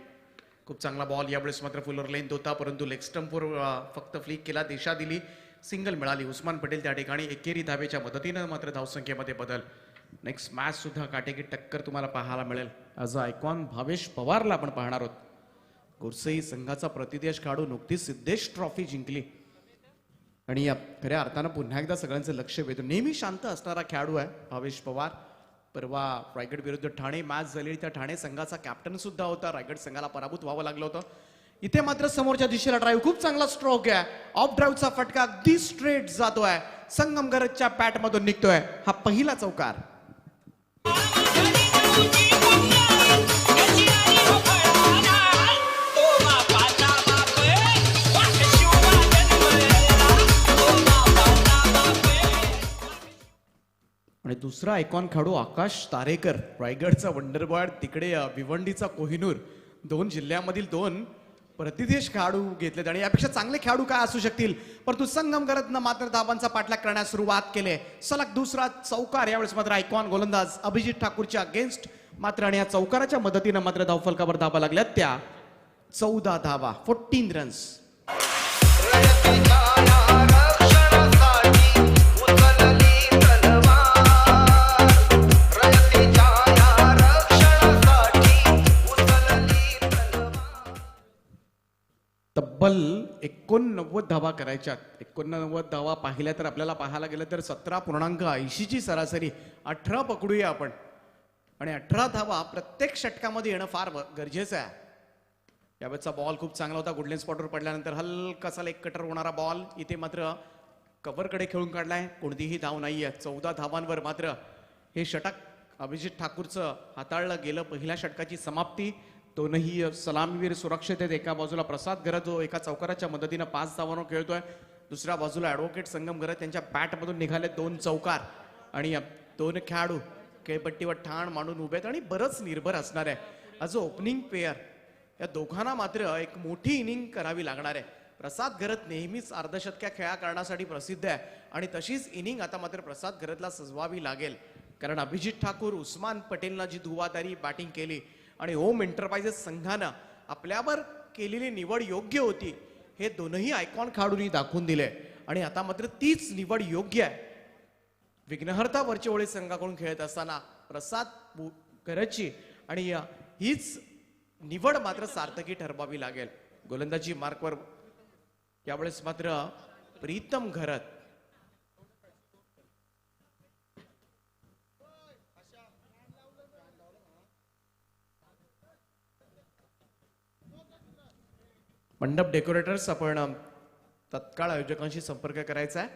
खूप चांगला बॉल. यावेळेस मात्र फुलर लेंथ होता, परंतु लेग स्टंपवर फक्त फ्लिक केला, दिशा दिली, सिंगल मिळाली. उस्मान पटेल त्या ठिकाणी एकेरी धावेच्या मदतीनं मात्र धावसंख्येमध्ये बदल. नेक्स्ट मॅच सुद्धा काटेकी टक्कर तुम्हाला पाहायला मिळेल. ॲज अ आयकॉन भावेश पवारला आपण पाहणार आहोत. गुरसई संघाचा प्रतिदेश खेळाडू, नुकतीच सिद्धेश ट्रॉफी जिंकली, आणि या खऱ्या अर्थानं पुन्हा एकदा सगळ्यांचं लक्ष वेधून. नेहमी शांत असणारा खेळाडू आहे भावेश पवार. परवा रायगड विरुद्ध ठाणे मॅच झाली, त्या ठाणे संघाचा कॅप्टन सुद्धा होता. रायगड संघाला पराभूत व्हावं लागलं होतं. इथे मात्र समोरच्या दिशेला ड्राईव्ह, खूप चांगला स्ट्रोक आहे. ऑफ ड्राईव्हचा फटका अगदी स्ट्रेट जातोय, संगम गरजच्या पॅट मधून निघतोय. हा पहिला चौकार. आणि दुसरा आयकॉन खेळाडू आकाश तारेकर, रायगडचा वंडरबॉय, तिकडे भिवंडीचा कोहिनूर. दोन जिल्ह्यामधील दोन प्रतिदेश खेळाडू घेतलेत, आणि यापेक्षा चांगले खेळाडू काय असू शकतील. परंतु संगम गरजनं मात्र धावांचा पाठलाग करण्यास सुरुवात केली. सलग दुसरा चौकार. यावेळेस मात्र आयकॉन गोलंदाज अभिजित ठाकूरच्या अगेन्स्ट मात्र, आणि या चौकाराच्या मदतीनं मात्र धावफलकावर धावा लागल्यात त्या 14 धावा, 14 रन्स. तब्बल 89 धावा करायच्यात. 89 धावा पाहिल्या तर आपल्याला पाहायला गेलं तर 17.80 ची सरासरी. 18 पकडूया आपण, आणि 18 धावा प्रत्येक षटकामध्ये येणं फार गरजेचं आहे. यावेळेचा बॉल खूप चांगला होता. गुडलेन स्पॉटवर पडल्यानंतर हलकासा एक कटर होणारा बॉल. इथे मात्र कव्हरकडे खेळून काढलाय, कोणतीही धाव नाहीये. 14 धावांवर मात्र हे षटक अभिजित ठाकूरचं हाताळलं गेलं. पहिल्या षटकाची समाप्ती. दोनही सलामीवीर सुरक्षित आहेत. एका बाजूला प्रसाद घरत, जो एका चौकाराच्या मदतीनं 5 धावांवर खेळतोय. दुसऱ्या बाजूला ॲडव्होकेट संगम घरत, त्यांच्या बॅटमधून निघाले 2 चौकार, आणि 2 खेळाडू खेळपट्टीवर ठाण मांडून उभे आहेत, आणि बरंच निर्भर असणार आहे. ॲज अ ओपनिंग पेअर या दोघांना मात्र एक मोठी इनिंग करावी लागणार आहे. प्रसाद घरत नेहमीच अर्धशतक्या खेळा करण्यासाठी प्रसिद्ध आहे, आणि तशीच इनिंग आता मात्र प्रसाद घरतला सजवावी लागेल. कारण अभिजित ठाकूर, उस्मान पटेलनं जी धुवाधारी बॅटिंग केली, आणि होम एंटरप्राइजेस संघानं आपल्यावर केलेली निवड योग्य होती, हे दोनही आयकॉन खेळाडूंनी दाखवून दिले. आणि आता मात्र तीच निवड योग्य आहे. विघ्नहर्ता वरचेवळे संघाकडून खेळत असताना प्रसाद घरतची, आणि हीच निवड मात्र सार्थकी ठरवावी लागेल. गोलंदाजी मार्कवर यावेळेस मात्र प्रीतम घरत. मंडप डेकोरेटर्स आपण तत्काळ आयोजकांशी संपर्क करायचा आहे.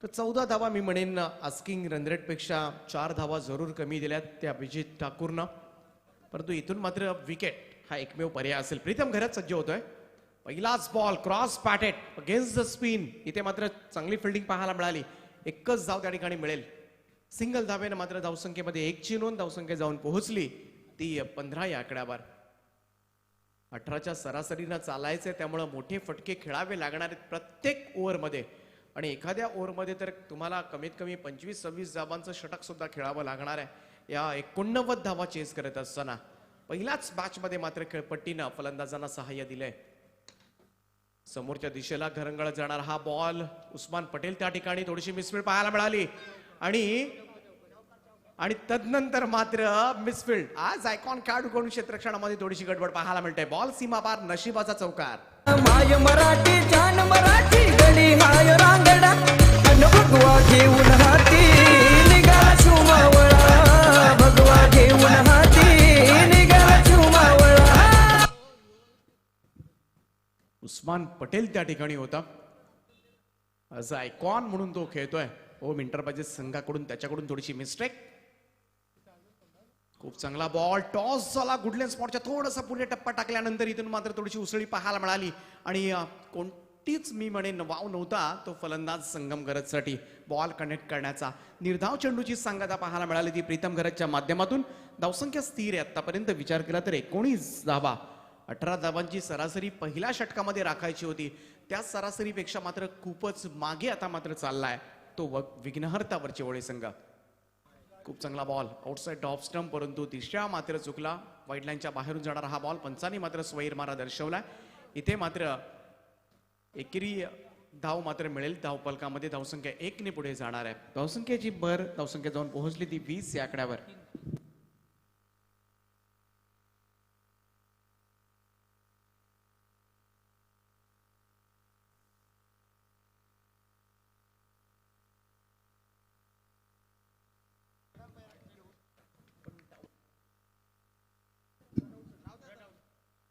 तर 14 धावा मी म्हणेन आस्किंग रन रेटपेक्षा 4 धावा जरूर कमी दिल्यात त्या अभिजित ठाकूरनं. परंतु इथून मात्र विकेट हा एकमेव पर्याय असेल. प्रीतम घरात सज्ज होतोय. पहिलाच बॉल क्रॉस पॅटेट अगेन्स्ट द स्पिन. इथे मात्र चांगली फिल्डिंग पाहायला मिळाली. एकच धाव त्या ठिकाणी मिळेल. सिंगल धावेनं मात्र धावसंख्येमध्ये 1ची नोंद धावसंख्या जाऊन पोहोचली ती 15 या आकड्यावर. 18च्या सरासरीनं चालायचंय त्यामुळे मोठे फटके खेळावे लागणार आहेत प्रत्येक ओव्हरमध्ये. आणि एखाद्या ओव्हरमध्ये तर तुम्हाला कमीत कमी 25-26 धावांचं षटक सुद्धा खेळावं लागणार आहे. या 89 धावा चेस करत असताना पहिल्याच मॅचमध्ये मात्र खेळपट्टीनं फलंदाजांना सहाय्य दिलंय. समोरच्या दिशेला घरंगळत जाणार हा बॉल. उस्मान पटेल त्या ठिकाणी थोडीशी मिसफील्ड पाहायला मिळाली आणि तदनंतर मात्र मिसफील्ड. आज आयकॉन खेळाडूकडून क्षेत्ररक्षणामध्ये थोडीशी गडबड पाहायला मिळते. बॉल सीमापार नशिबाचा चौकार. माय मराठी जान मराठी गडी हाय रांगडा अन भगवा घेऊन हाती निघाला चुमावळा. भगवा घेऊन हाती निघाला चुमावळा. उस्मान पटेल त्या ठिकाणी होता. असं आयकॉन म्हणून तो खेळतोय. ओम इंटरप्राइजेस संघाकडून त्याच्याकडून थोडीशी मिस्टेक. खूप चांगला बॉल. टॉस झाला गुडलेन स्पॉटच्या थोडासा पुढे टप्पा टाकल्यानंतर इथून मात्र थोडीशी उसळी पाहायला मिळाली आणि कोणतीच मी म्हणेन वाव नव्हता तो फलंदाज संगम गरजसाठी बॉल कनेक्ट करण्याचा. निर्धाव चेंडूची सांगता पाहायला मिळाली ती प्रीतम गरजच्या माध्यमातून. धावसंख्या स्थिर आहे आतापर्यंत विचार केला तर 19 धावा. 18 धावांची सरासरी पहिल्या षटकामध्ये राखायची होती. त्या सरासरीपेक्षा मात्र खूपच मागे आता मात्र चाललाय तो विघ्नहर्ता वरचेवळे संघ. खूप चांगला बॉल आउटसाइड टॉप स्टंप परंतु दिशा मात्र चुकला. वाईड लाईनच्या बाहेरून जाणारा हा बॉल पंचांनी मात्र स्वैर मारा दर्शवला. इथे मात्र एकेरी धाव मात्र मिळेल. धाव फलकामध्ये धावसंख्या 1ने पुढे जाणार आहे. धावसंख्येची भर धावसंख्या जाऊन पोहोचली ती 20 या आकड्यावर.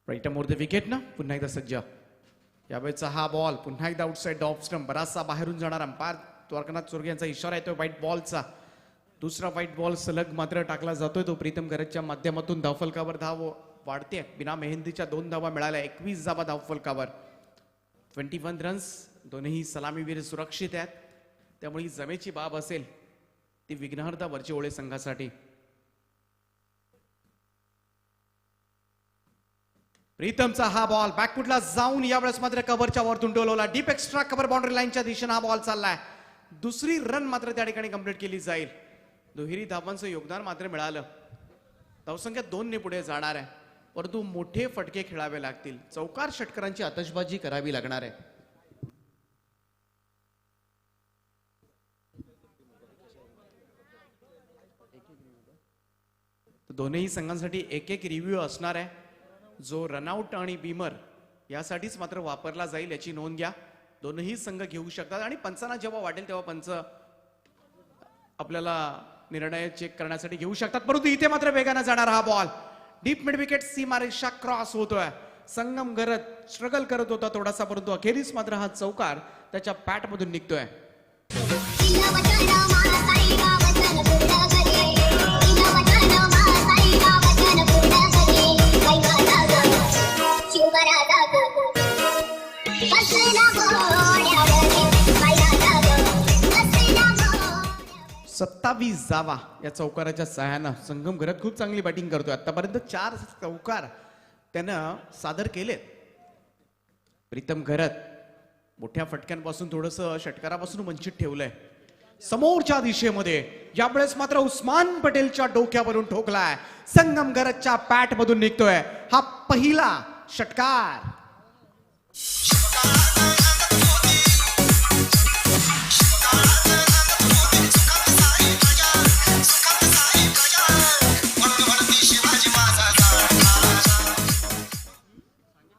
राईट मोर द विकेट ना पुन्हा एकदा सज्ज. यावेळेचा हा बॉल पुन्हा एकदा आउटसाइड ऑफ स्टंप बराचसा बाहेरून जाणार. अंपायर द्वारकानाथ चोरगे यांचा इशारा येतोय व्हाईट बॉलचा. दुसरा व्हाईट बॉल सलग मात्र टाकला जातोय तो प्रीतम गरजच्या माध्यमातून. धावफलकावर धाव वाढते. बिना मेहंदीच्या 2 धावा मिळाल्या. 21 धावा धावफलकावर. 21 रन्स. दोन्ही सलामीवीर सुरक्षित आहेत त्यामुळे ही जमेची बाब असेल ती विघ्नहर्ता वरचेवळे संघासाठी. प्रीतमचा हा बॉल बॅकफुटला जाऊन यावेळेस मात्र कव्हरच्या वर तुंडवला. डीप एक्स्ट्रा कव्हर बाउंड्री लाईनच्या दिशेने हा बॉल चाललाय. दुसरी रन मात्र त्या ठिकाणी कंप्लीट केली जाईल. दुहेरी धावांचं योगदान मात्र मिळालं. धावसंख्या 2ने पुढे जाणार आहे परंतु मोठे फटके खेळावे लागतील. चौकार षटकारांची आतषबाजी करावी लागणार आहे. दोन्ही संघांसाठी एक एक रिव्ह्यू असणार आहे जो रनआउट आणि बीमर यासाठीच मात्र वापरला जाईल याची नोंद घ्या. दोनही संघ घेऊ शकतात आणि पंचांना जेव्हा वाटेल तेव्हा पंच आपल्याला निर्णय चेक करण्यासाठी घेऊ शकतात. परंतु इथे मात्र वेगाने जाणार हा बॉल. डीप मिड विकेट सीमारेषा क्रॉस होतोय. संगम गरज स्ट्रगल करत होता थोडासा परंतु अखेरीस मात्र हा चौकार त्याच्या पॅट मधून निघतोय. सत्तावीस धावा या चौकाराच्या सहाय्यानं संगम गरज खूप चांगली बॅटिंग करतोय. आतापर्यंत 4 चौकार त्यानं सादर केलेत. प्रीतम घरत मोठ्या फटक्यांपासून थोडस षटकारापासून वंचित ठेवलंय. समोरच्या दिशेमध्ये यावेळेस मात्र उस्मान पटेलच्या डोक्यावरून ठोकलाय. संगम गरजच्या पॅट मधून निघतोय हा पहिला षटकार.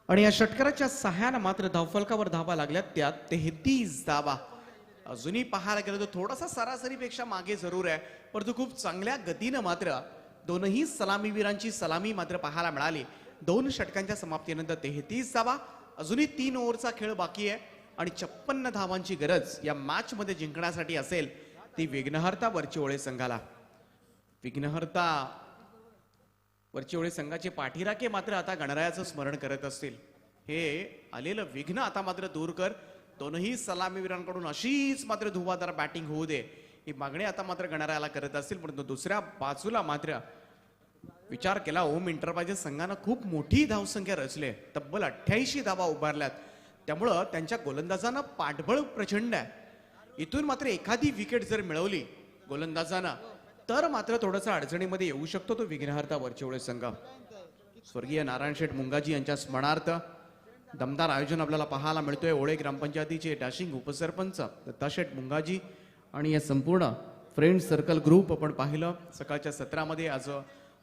आणि या षटकाराच्या सहाय्यानं मात्र धावफलकावर धावा लागल्यात त्यात 33 धावा. अजूनही पाहायला गेलं तर थोडासा सरासरीपेक्षा मागे जरूर आहे परंतु खूप चांगल्या गतीनं मात्र दोनही सलामीवीरांची सलामी मात्र पाहायला मिळाली 2 षटकांच्या समाप्तीनंतर 33 धावा. अजूनही 3 ओव्हरचा खेळ बाकी आहे आणि 56 धावांची गरज या मॅच मध्ये जिंकण्यासाठी असेल ती विघ्नहर्ता वरचिवळे संघाला. विघ्नहर्ता वरचिवळे संघाचे पाठीराखे मात्र आता गणरायाचं स्मरण करत असतील. हे आलेलं विघ्न आता मात्र दूर कर. दोनही सलामीवीरांकडून अशीच मात्र धुवाधार बॅटिंग होऊ दे ही मागणी आता मात्र गणरायाला करत असतील. परंतु दुसऱ्या बाजूला मात्र विचार केला ओम एंटरप्राइजेस संघानं खूप मोठी धावसंख्या रचली, तब्बल 88 धावा उभारल्यात. त्यामुळं त्यांच्या गोलंदाजांना पाठबळ प्रचंड आहे. इथून मात्र एखादी विकेट जर मिळवली गोलंदाजांना तर मात्र थोडंसं अडचणीमध्ये येऊ शकतो तो विघ्नहर्ता वरचिवळे संघ. स्वर्गीय नारायण शेठ मुंगाजी यांच्या स्मरणार्थ दमदार आयोजन आपल्याला पाहायला मिळतोय. ओळे ग्रामपंचायतीचे डॅशिंग उपसरपंच दत्ता शेठ मुंगाजी आणि या संपूर्ण फ्रेंड सर्कल ग्रुप आपण पाहिलं सकाळच्या सत्रामध्ये. आज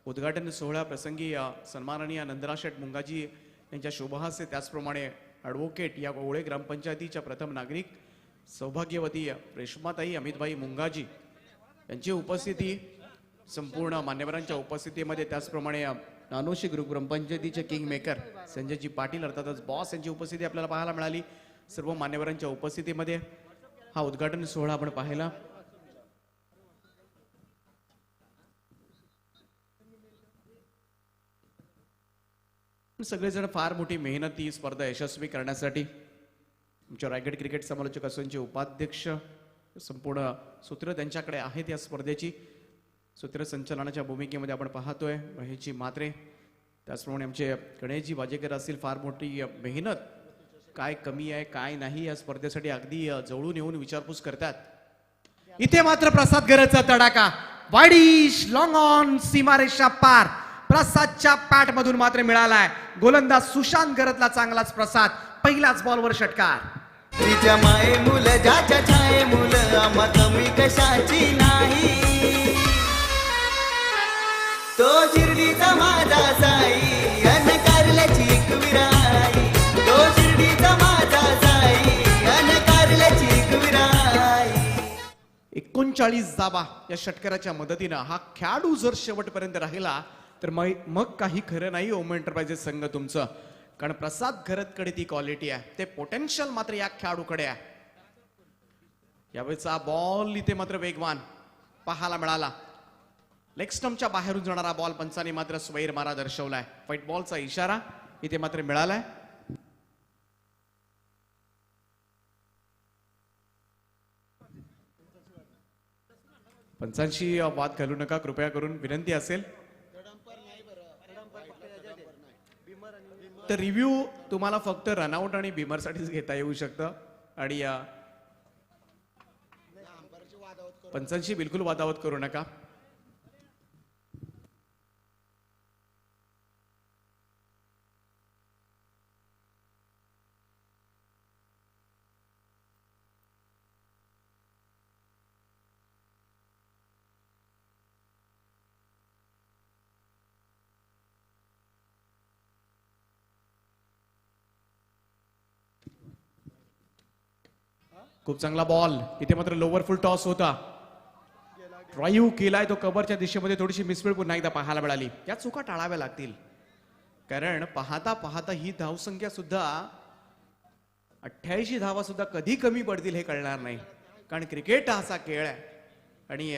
उद्घाटन सोहळ्या प्रसंगी सन्माननीय नंदराज शेठ मुंगाजी यांच्या शुभहास्य, त्याचप्रमाणे ॲडव्होकेट या ओळे ग्रामपंचायतीच्या प्रथम नागरिक सौभाग्यवती रेश्माताई अमितबाई मुंगाजी यांची उपस्थिती, संपूर्ण मान्यवरांच्या उपस्थितीमध्ये, त्याचप्रमाणे नानोशी ग्रुप ग्रामपंचायतीचे किंग मेकर संजयजी पाटील अर्थातच बॉस यांची उपस्थिती आपल्याला पाहायला मिळाली. सर्व मान्यवरांच्या उपस्थितीमध्ये हा उद्घाटन सोहळा आपण पाहिला. सगळेजण फार मोठी मेहनत ही स्पर्धा यशस्वी करण्यासाठी. आमच्या रायगड क्रिकेट समालोचक असोंचे उपाध्यक्ष संपूर्ण सूत्र त्यांच्याकडे आहेत या स्पर्धेची. सूत्रसंचालनाच्या भूमिकेमध्ये आपण पाहतोय महेशजी म्हात्रे, त्याचप्रमाणे आमचे गणेशजी वाजेकर असतील. फार मोठी मेहनत, काय कमी आहे काय नाही या स्पर्धेसाठी अगदी जवळून येऊन विचारपूस करतात. इथे मात्र प्रसाद गरजचा तडाखा, वाईडिश लॉंग ऑन, सीमारेषा पार. प्रसादच्या पॅट मधून मात्र मिळालाय. गोलंदाज सुशांत गरजला चांगलाच प्रसाद. पहिलाच बॉलवर षटकार. तिच्या माये मुलं ज्याच्या छाये मुलं आम्हा कमी कशाची नाही. तो शिर्डीचा माझा साई अन कारल्याची एक विराई. तो शिर्डीचा माझा साई अन कारल्याची एक विराई. 39 धावा या षटकाराच्या मदतीनं हा खेळाडू जर शेवटपर्यंत राहिला तर मग काही खरं नाही ओम एंटरप्राइजेस संघ तुमचं. कारण प्रसाद गरजकडे ती क्वालिटी आहे, ते पोटेन्शियल मात्र या खेळाडूकडे आहे. यावेळेचा बॉल इथे मात्र वेगवान पाहायला मिळाला. लेग स्टंपच्या बाहेरून जाणारा बॉल पंचांनी मात्र स्वैर मारा दर्शवलाय. व्हाईट बॉलचा इशारा इथे मात्र मिळालाय. पंचांशी वाद घालू नका कृपया करून विनंती असेल. तर रिव्ह्यू तुम्हाला फक्त रनआउट आणि बिमरसाठीच घेता येऊ शकतं आणि पंचांशी बिलकुल वादावत करू नका. खूप चांगला बॉल इथे मात्र लोअर फुल टॉस होता. ड्राईव्ह केलाय तो कव्हरच्या दिशेमध्ये. थोडीशी मिसफीड पुन्हा एकदा पाहायला मिळाली. या चुका टाळाव्या लागतील कारण पाहता पाहता ही धावसंख्या सुद्धा 88 धावा सुद्धा कधी कमी पडतील हे कळणार नाही. कारण क्रिकेट हा असा खेळ आहे आणि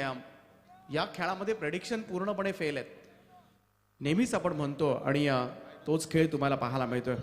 या खेळामध्ये प्रेडिक्शन पूर्णपणे फेल आहेत नेहमीच आपण म्हणतो आणि तोच खेळ तुम्हाला पाहायला मिळतोय.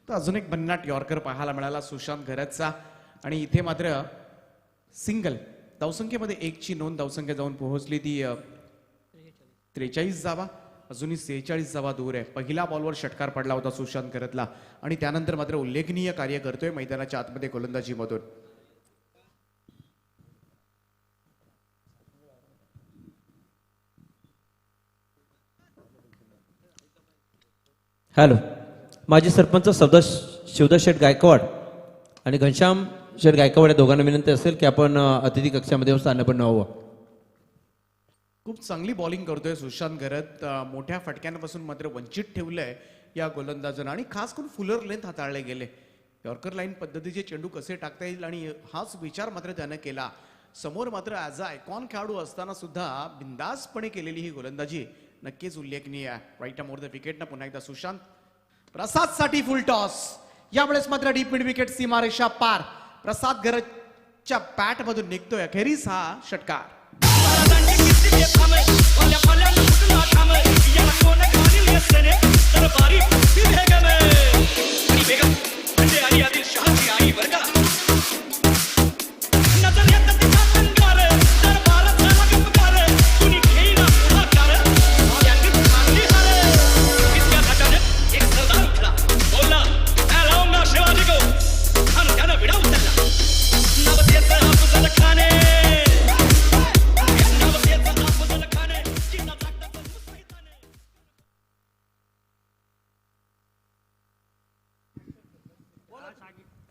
अजून एक भन्नाट यॉर्कर पाहायला मिळाला सुशांत गरजचा आणि इथे मात्र सिंगल. धावसंख्येमध्ये 1ची नोंद धावसंख्या जाऊन पोहोचली ती 43 धावा. अजूनही 46 धावा दूर आहे. पहिल्या बॉलवर षटकार पडला होता सुशांत करतला आणि त्यानंतर मात्र उल्लेखनीय कार्य करतोय मैदानाच्या आतमध्ये गोलंदाजीमधून. हॅलो, माजी सरपंच शिवदास शेठ गायकवाड आणि घनश्याम शेठ गायकवाड या दोघांना विनंती असेल की आपण अतिथी कक्षामध्ये स्थानपन्न व्हावं. खूप चांगली बॉलिंग करतोय सुशांत घरत. मोठ्या फटक्यांपासून मात्र वंचित ठेवलंय या गोलंदाजानं आणि खास करून फुलर लेंथ हाताळले गेले. यॉर्कर लाईन पद्धतीचे चेंडू कसे टाकता येईल आणि हाच विचार मात्र त्यानं केला. समोर मात्र ॲज अ आयकॉन खेळाडू असताना सुद्धा बिंदासपणे केलेली ही गोलंदाजी नक्कीच उल्लेखनीय आहे. राईट मोर द विकेटनं पुन्हा एकदा सुशांत. प्रसादसाठी फुल टॉस. यावेळेस मात्र डीप मिड विकेट सीमारेषा पार. प्रसाद घरच्या बॅट मधून निघतोय अखेरीस हा षटकार.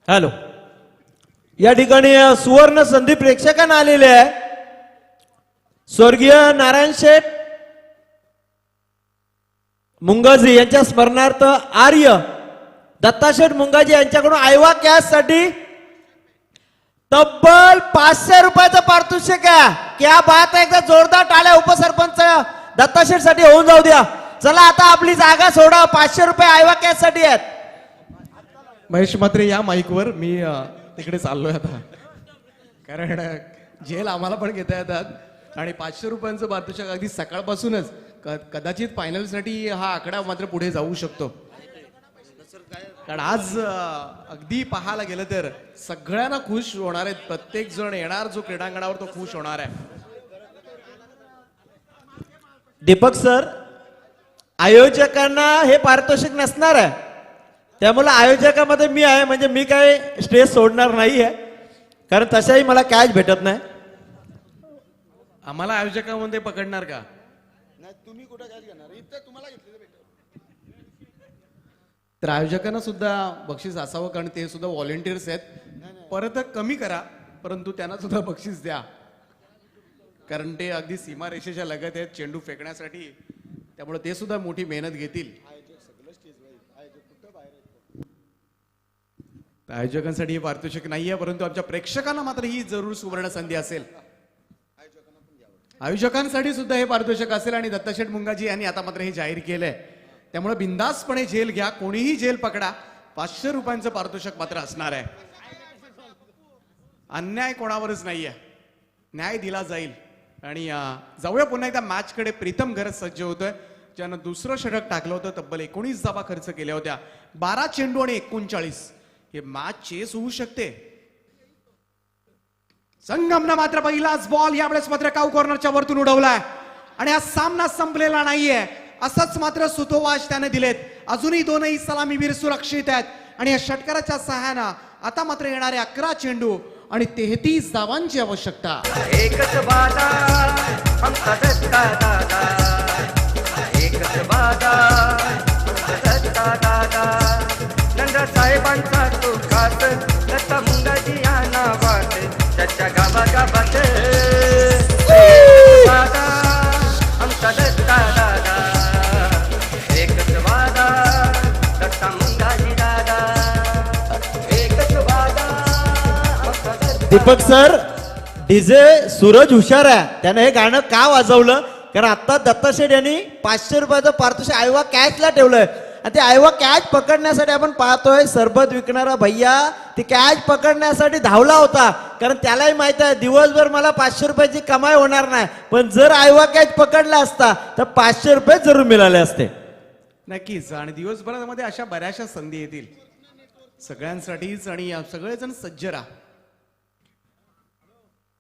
हॅलो, या ठिकाणी सुवर्ण संधी प्रेक्षकांना आलेले आहे. स्वर्गीय नारायण शेठ मुंगाजी यांच्या स्मरणार्थ आर्य दत्ताशेठ मुंगाजी यांच्याकडून आयवा कॅश साठी तब्बल 500 रुपयाचं पारितोषिक आहे. क्या बात आहे. एकदा जोरदार टाळ्या उपसरपंच दत्ताशेठ साठी होऊन जाऊ द्या. चला आता आपली जागा सोडा. 500 रुपये आयवा कॅश साठी आहेत. महेश मात्रे या माईकवर मी तिकडे चाललोय आता, कारण जेल आम्हाला पण घेता येतात आणि 500 रुपयांचं पारितोषिक अगदी सकाळपासूनच कदाचित फायनलसाठी हा आकडा मात्र पुढे जाऊ शकतो. कारण आज अगदी पाहायला गेलं तर सगळ्यांना खुश होणार आहेत. प्रत्येक जण येणार जो क्रीडांगणावर तो खुश होणार आहे. दीपक सर, आयोजकांना हे पारितोषिक नसणार आहे, त्यामुळे आयोजकामध्ये मी आहे. म्हणजे मी काय स्टेज सोडणार नाही आहे, कारण तशाही मला कॅश भेटत नाही. आम्हाला आयोजकांमध्ये पकडणार का? तर आयोजकांना सुद्धा बक्षीस असावं, कारण ते सुद्धा व्हॉलेंटियर्स आहेत. परत कमी करा, परंतु त्यांना सुद्धा बक्षीस द्या, कारण ते अगदी सीमारेषेच्या लगत आहेत चेंडू फेकण्यासाठी. त्यामुळे ते सुद्धा मोठी मेहनत घेतील. आयोजकांसाठी हे पारितोषिक नाहीये, परंतु आमच्या प्रेक्षकांना मात्र ही जरूर सुवर्ण संधी असेल. आयोजकांसाठी सुद्धा हे पारितोषिक असेल आणि दत्ताशेठ मुंगाजी यांनी आता मात्र हे जाहीर केलंय. त्यामुळे बिंदासपणे जेल घ्या, कोणीही जेल पकडा. 500 रुपयांचं पारितोषिक मात्र असणार आहे. अन्याय कोणावरच नाहीये, न्याय दिला जाईल. आणि जाऊया पुन्हा एकदा मॅच कडे. प्रीतम घरत सज्ज होतोय, ज्यानं दुसरं षटक टाकलं होतं. तब्बल 19 धावा खर्च केल्या होत्या. 12 चेंडू आणि 39. हे मॅच चेस होऊ शकते. संगमनं मात्र पहिलाच बॉल यावेळेस मात्र काऊ कॉर्नरच्या वरतून उडवलाय आणि हा सामना संपलेला नाहीये. असंच मात्र सुतोवाच त्याने दिलेत. अजूनही दोनही सलामीवीर सुरक्षित आहेत आणि या षटकाराच्या सहाय्यानं आता मात्र येणारे 11 चेंडू आणि 33 धावांची आवश्यकता. एकच वादा आमचा दत्ता दादा, एकच वादा आमचा दत्ता दादा. नंदा साहेबांचा तो खास दत्ता मुंगाजी या नावात त्याच्या गावागावात. वादा आमचा दत्ता दादा, एकच वादा दत्ता मुंगाजी दादा, एकच वादा आमचा दत्ता. दीपक सर, डीजे सूरज हुशार आहे. त्याने हे गाणं का वाजवलं, कारण आता दत्ताशेठ यांनी 500 रुपयाचं पारितोषिक आयवा कॅचला ठेवलंय. आणि ते आयवा कॅच पकडण्यासाठी आपण पाहतोय सरबत विकणारा भैया ती कॅच पकडण्यासाठी धावला होता, कारण त्यालाही माहित आहे दिवसभर मला 500 रुपयाची कमाई होणार नाही. पण जर आयवा कॅच पकडला असता तर 500 रुपये जरूर मिळाले असते. नक्कीच. आणि दिवसभरामध्ये अशा बऱ्याचशा संधी येतील सगळ्यांसाठीच आणि सगळेजण सज्ज राहा.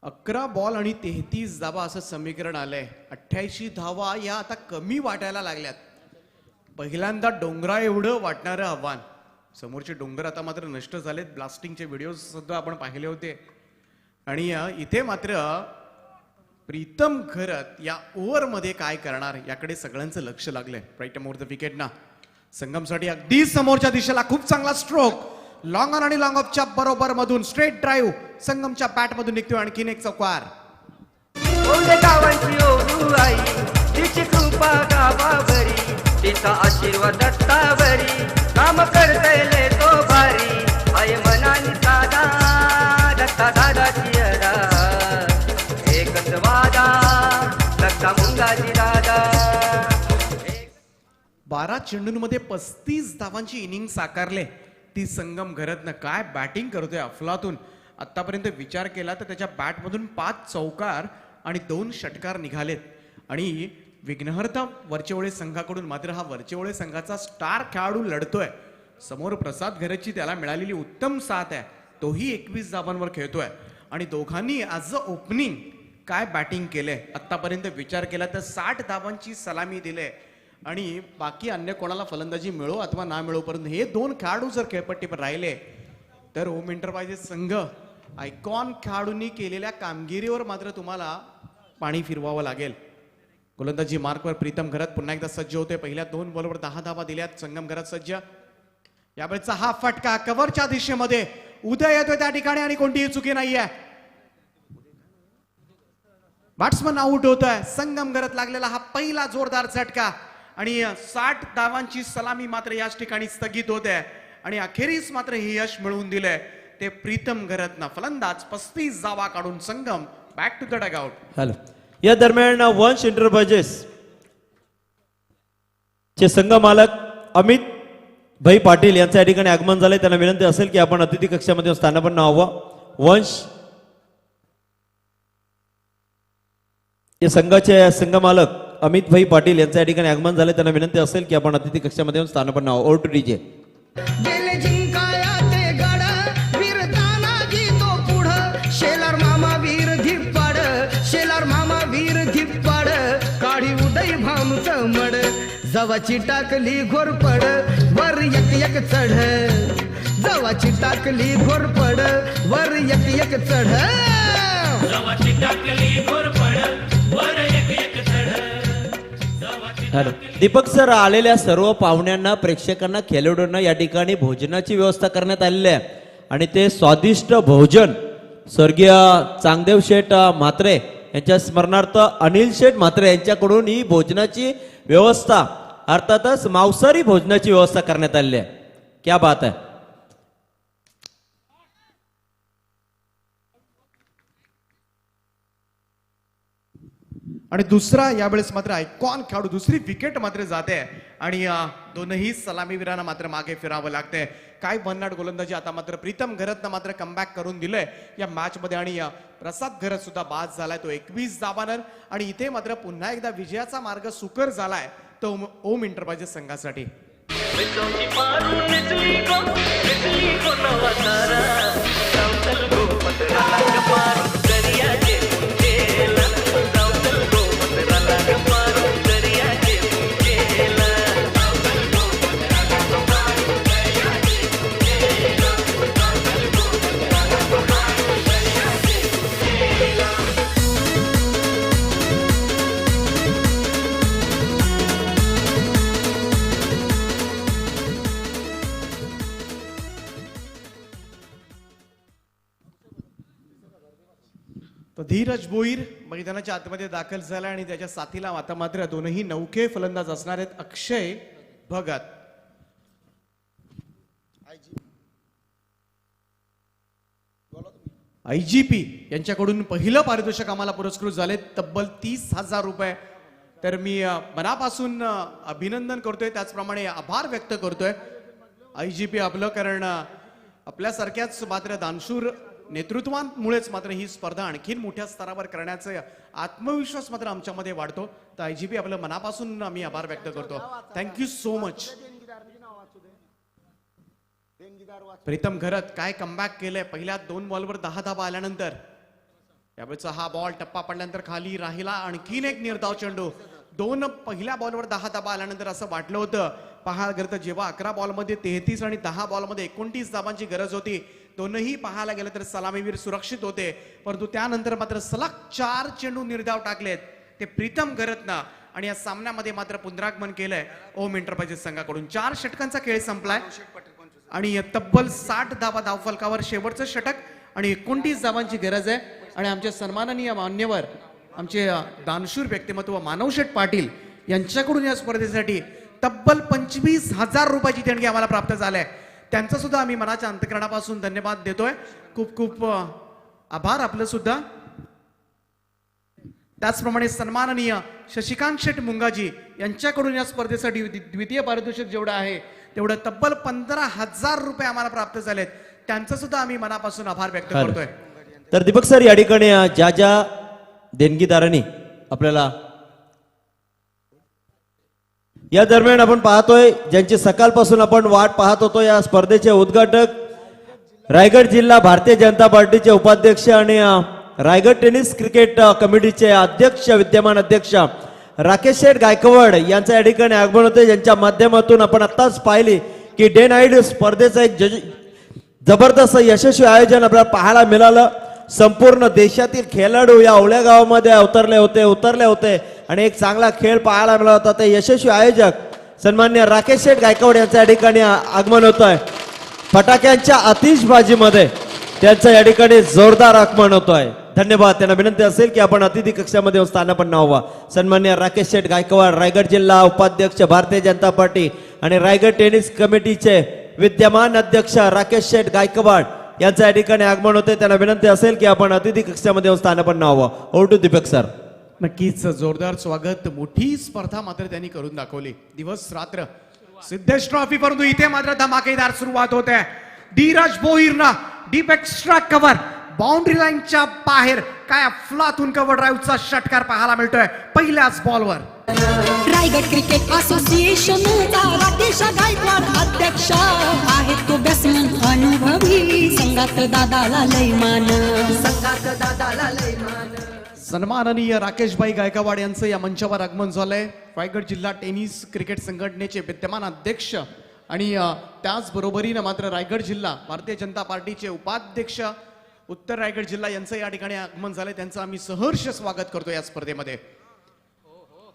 11 बॉल आणि 33 धावा असं समीकरण आलंय. 88 धावा या आता कमी वाटायला लागल्यात. पहिल्यांदा डोंगरा एवढं वाटणारं आव्हान. समोरचे डोंगर आता मात्र नष्ट झालेत. ब्लास्टिंगचे व्हिडिओ सुद्धा आपण पाहिले होते. आणि इथे मात्र प्रीतम खरत या ओव्हरमध्ये काय करणार याकडे सगळ्यांचं लक्ष लागलंय. राईट मोर द विकेट ना. संगमसाठी अगदी समोरच्या दिशेला खूप चांगला स्ट्रोक. लॉंग ऑन आणि लॉंग ऑफच्या बरोबर मधून स्ट्रेट ड्राईव्ह संगमच्या बॅट मधून निघतोय. आणखीन एक चौकार. ओले गावांची ओळू आई तिची कृपा गावावरी तिचा आशीर्वाद दत्तावरी काम करतले तो भारी आय मनानी साधा दत्ता दादाची अडा एकच वादा दत्ता मुंगाची दादा. 12 चेंडूंमध्ये 35 धावांची इनिंग साकारले. ती संगम घरतनं काय बॅटिंग करतोय अफलातून. आतापर्यंत विचार केला तर त्याच्या बॅटमधून 5 चौकार आणि 2 षटकार निघालेत. आणि विघ्नहर्ता वरचेवळे संघाकडून मात्र हा वरचेवळे संघाचा स्टार खेळाडू लढतोय. समोर प्रसाद घरतची त्याला मिळालेली उत्तम साथ आहे. तोही 21 धावांवर खेळतोय. आणि दोघांनी आज ओपनिंग काय बॅटिंग केलंय. आतापर्यंत विचार केला तर 60 धावांची सलामी दिले. आणि बाकी अन्य कोणाला फलंदाजी मिळो अथवा ना मिळो, परंतु हे 2 खेळाडू जर खेळपट्टीवर राहिले तर होम एंटरप्राइजेस संघ आयकॉन खेळाडूंनी केलेल्या कामगिरीवर मात्र तुम्हाला पाणी फिरवावं लागेल. गोलंदाजी मार्कवर प्रीतम घरत पुन्हा एकदा सज्ज होते. पहिल्या 2 बॉलवर 10 धावा दिल्यात. संगम घरत सज्ज. यावेळेचा हा फटका कव्हरच्या दिशेमध्ये उदय येतोय त्या ठिकाणी आणि कोणतीही चुकी नाहीये. बॅट्समन आउट होतोय. संगम घरत लागलेला हा पहिला जोरदार झटका आणि 60 धावांची सलामी मात्र याच ठिकाणी स्थगित होते. आणि अखेरीस मात्र हे यश मिळवून दिलंय ते प्रीतम घरतनं. फलंदाज 35 धावा काढून Sangam back to the dugout. Hello. या दरम्यान वंश एंटरप्राइजेस चे संघ मालक अमित भाई पाटील यांचं या ठिकाणी आगमन झालंय. त्यांना विनंती असेल की आपण अतिथी कक्षामध्ये स्थानापन्न व्हावं. वंश या संघाचे संघ मालक अमित भाई पाटील यांचं या ठिकाणी आगमन झालंय. त्यांना विनंती असेल की आपण अतिथी कक्षामध्ये स्थानापन्न व्हावं. Over two DJ. गेले जिंकाया ते गड वीर तानाजी तो पुढं शेलार मामा वीर धिप्पाड शेलार मामा वीर धिप्पाड काढी उदय भामच मड जवाची टाकली घोरपड वर एक एक चढ जवाची टाकली घोरपड वर एक एक चढ जवाची टाकली घोरपड वर एक एक हॅलो. दीपक सर, आलेल्या सर्व पाहुण्यांना, प्रेक्षकांना, खेळाडूंना या ठिकाणी भोजनाची व्यवस्था करण्यात आलेली आहे. आणि ते स्वादिष्ट भोजन स्वर्गीय चांगदेव शेठ म्हात्रे यांच्या स्मरणार्थ अनिल शेठ म्हात्रे यांच्याकडून ही भोजनाची व्यवस्था, अर्थातच मांसाहारी भोजनाची व्यवस्था करण्यात आलेली आहे. क्या बात आहे. आणि दुसरा यावेळेस मात्र आयकॉन खेळाडू दुसरी विकेट मात्र जाते आणि दोनही सलामीवीरांना मात्र मागे फिरावं लागतंय. काय भन्नाट गोलंदाजी आता मात्र प्रीतम घरतनं मात्र कमबॅक करून दिलंय या मॅच मध्ये. आणि प्रसाद घरत सुद्धा बाद झालाय तो 21 धावांवर. आणि इथे मात्र पुन्हा एकदा विजयाचा मार्ग सुकर झालाय तो ओम एंटरप्राइजेस संघासाठी. धीरज भोईर मैदानाच्या आतमध्ये दाखल झाला आणि त्याच्या साथीला आता मात्र दोनही नौके फलंदाज असणार आहेत. अक्षय भगत. IGP यांच्याकडून पहिलं पारितोषिक आम्हाला पुरस्कृत झाले तब्बल 30,000 रुपये. तर मी मनापासून अभिनंदन करतोय, त्याचप्रमाणे आभार व्यक्त करतोय IGP आपलं. कारण आपल्यासारख्याच मात्र दानशूर नेतृत्वामुळेच मात्र ही स्पर्धा आणखीन मोठ्या स्तरावर करण्याचा आत्मविश्वास मात्र आमच्यामध्ये वाढतो. तर IGP आपलं मनापासून आम्ही आभार व्यक्त करतो. Thank you so much. Pritam Gharat काय कमबॅक केलंय. पहिल्या 2 बॉलवर 10 धावा आल्यानंतर यावेळेचा हा बॉल टप्पा पडल्यानंतर खाली राहिला. आणखीन एक निर्धाव चेंडू. पहिल्या बॉलवर 10 धाबा आल्यानंतर असं वाटलं होतं. पाहायला गेलं तर जेव्हा 11 बॉलमध्ये 33 आणि 10 बॉलमध्ये 29 धाबांची गरज होती, दोनही पाहायला गेलं तर सलामीवीर सुरक्षित होते. परंतु त्यानंतर मात्र सलग 4 चेंडू निर्धाव टाकलेत ते प्रीतम घरतनं आणि या सामन्यामध्ये मात्र पुनरागमन केलंय ओम एंटरप्राइजेस संघाकडून. 4 षटकांचा खेळ संपलाय आणि तब्बल 60 धाबा धावफलकावर शेवटचं षटक आणि 29 धाबांची गरज आहे. आणि आमचे सन्माननीय मान्यवर आमचे दानशूर व्यक्तिमत्व मानवशेठ पाटील यांच्याकडून या स्पर्धेसाठी तब्बल 25,000 रुपयाची देणगी आम्हाला प्राप्त झाल्या. त्यांचा सुद्धा आम्ही मनाच्या अंतकरणापासून धन्यवाद देतोय. खूप खूप आभार आपलं सुद्धा. त्याचप्रमाणे सन्माननीय शशिकांत शेठ मुंगाजी यांच्याकडून या स्पर्धेसाठी द्वितीय पारितोषिक जेवढं आहे तेवढं तब्बल 15,000 रुपये आम्हाला प्राप्त झालेत. त्यांचा सुद्धा आम्ही मनापासून आभार व्यक्त करतोय. तर दीपक सर या ठिकाणी ज्या ज्या देणगीदारांनी आपल्याला या दरम्यान आपण पाहतोय ज्यांची सकाळपासून आपण वाट पाहत होतो, या स्पर्धेचे उद्घाटक रायगड जिल्हा भारतीय जनता पार्टीचे उपाध्यक्ष आणि रायगड टेनिस क्रिकेट कमिटीचे अध्यक्ष विद्यमान अध्यक्ष राकेश शेठ गायकवाड यांचं या ठिकाणी आगमन होते, ज्यांच्या माध्यमातून आपण आत्ताच पाहिली की डे नाईट स्पर्धेचं एक जबरदस्त यशस्वी आयोजन आपल्याला पाहायला मिळालं. संपूर्ण देशातील खेळाडू या ओल्या गावामध्ये उतरले होते आणि एक चांगला खेळ पाहायला मिळाला होता. ते यशस्वी आयोजक सन्मान्य राकेश शेठ गायकवाड यांचं या ठिकाणी आगमन होत आहे. फटाक्यांच्या आतिषबाजीमध्ये त्यांचं या ठिकाणी जोरदार आगमन होत आहे. धन्यवाद. त्यांना विनंती असेल की आपण अतिथी कक्षामध्ये स्थानापन्न व्हावा. सन्मान्य राकेश शेठ गायकवाड रायगड जिल्हा उपाध्यक्ष भारतीय जनता पार्टी आणि रायगड टेनिस कमिटीचे विद्यमान अध्यक्ष राकेश शेठ गायकवाड यांचं या ठिकाणी आगमन होते. त्यांना विनंती असेल की आपण अतिथी कक्षामध्ये स्थानापन्न व्हावं. Over to Deepak sir. नक्कीच जोरदार स्वागत. मोठी स्पर्धा मात्र त्यांनी करून दाखवली. दिवस रात्र सिद्धेश ट्रॉफी परंतु इथे मात्र धमाकेदार सुरुवात होते. धीरज भोईरनं डीप एक्स्ट्रा कव्हर बाउंड्री लाईनच्या बाहेर काय अफलातून कव्हर ड्राईव्हचा षटकार पाहायला मिळतोय पहिल्याच बॉलवर. रायगड क्रिकेट असोसिएशनचा राकेश गायकवाड अध्यक्ष आहे तो बॅट्समन अनुभवी. संघात दादाला लय मान. सन्माननीय राकेशभाई गायकवाड यांचं या मंचावर आगमन झालंय. रायगड जिल्हा टेनिस क्रिकेट संघटनेचे विद्यमान अध्यक्ष आणि त्याचबरोबरीनं मात्र रायगड जिल्हा भारतीय जनता पार्टीचे उपाध्यक्ष उत्तर रायगड जिल्हा यांचं या ठिकाणी आगमन झालंय. त्यांचं आम्ही सहर्ष स्वागत करतो या स्पर्धेमध्ये.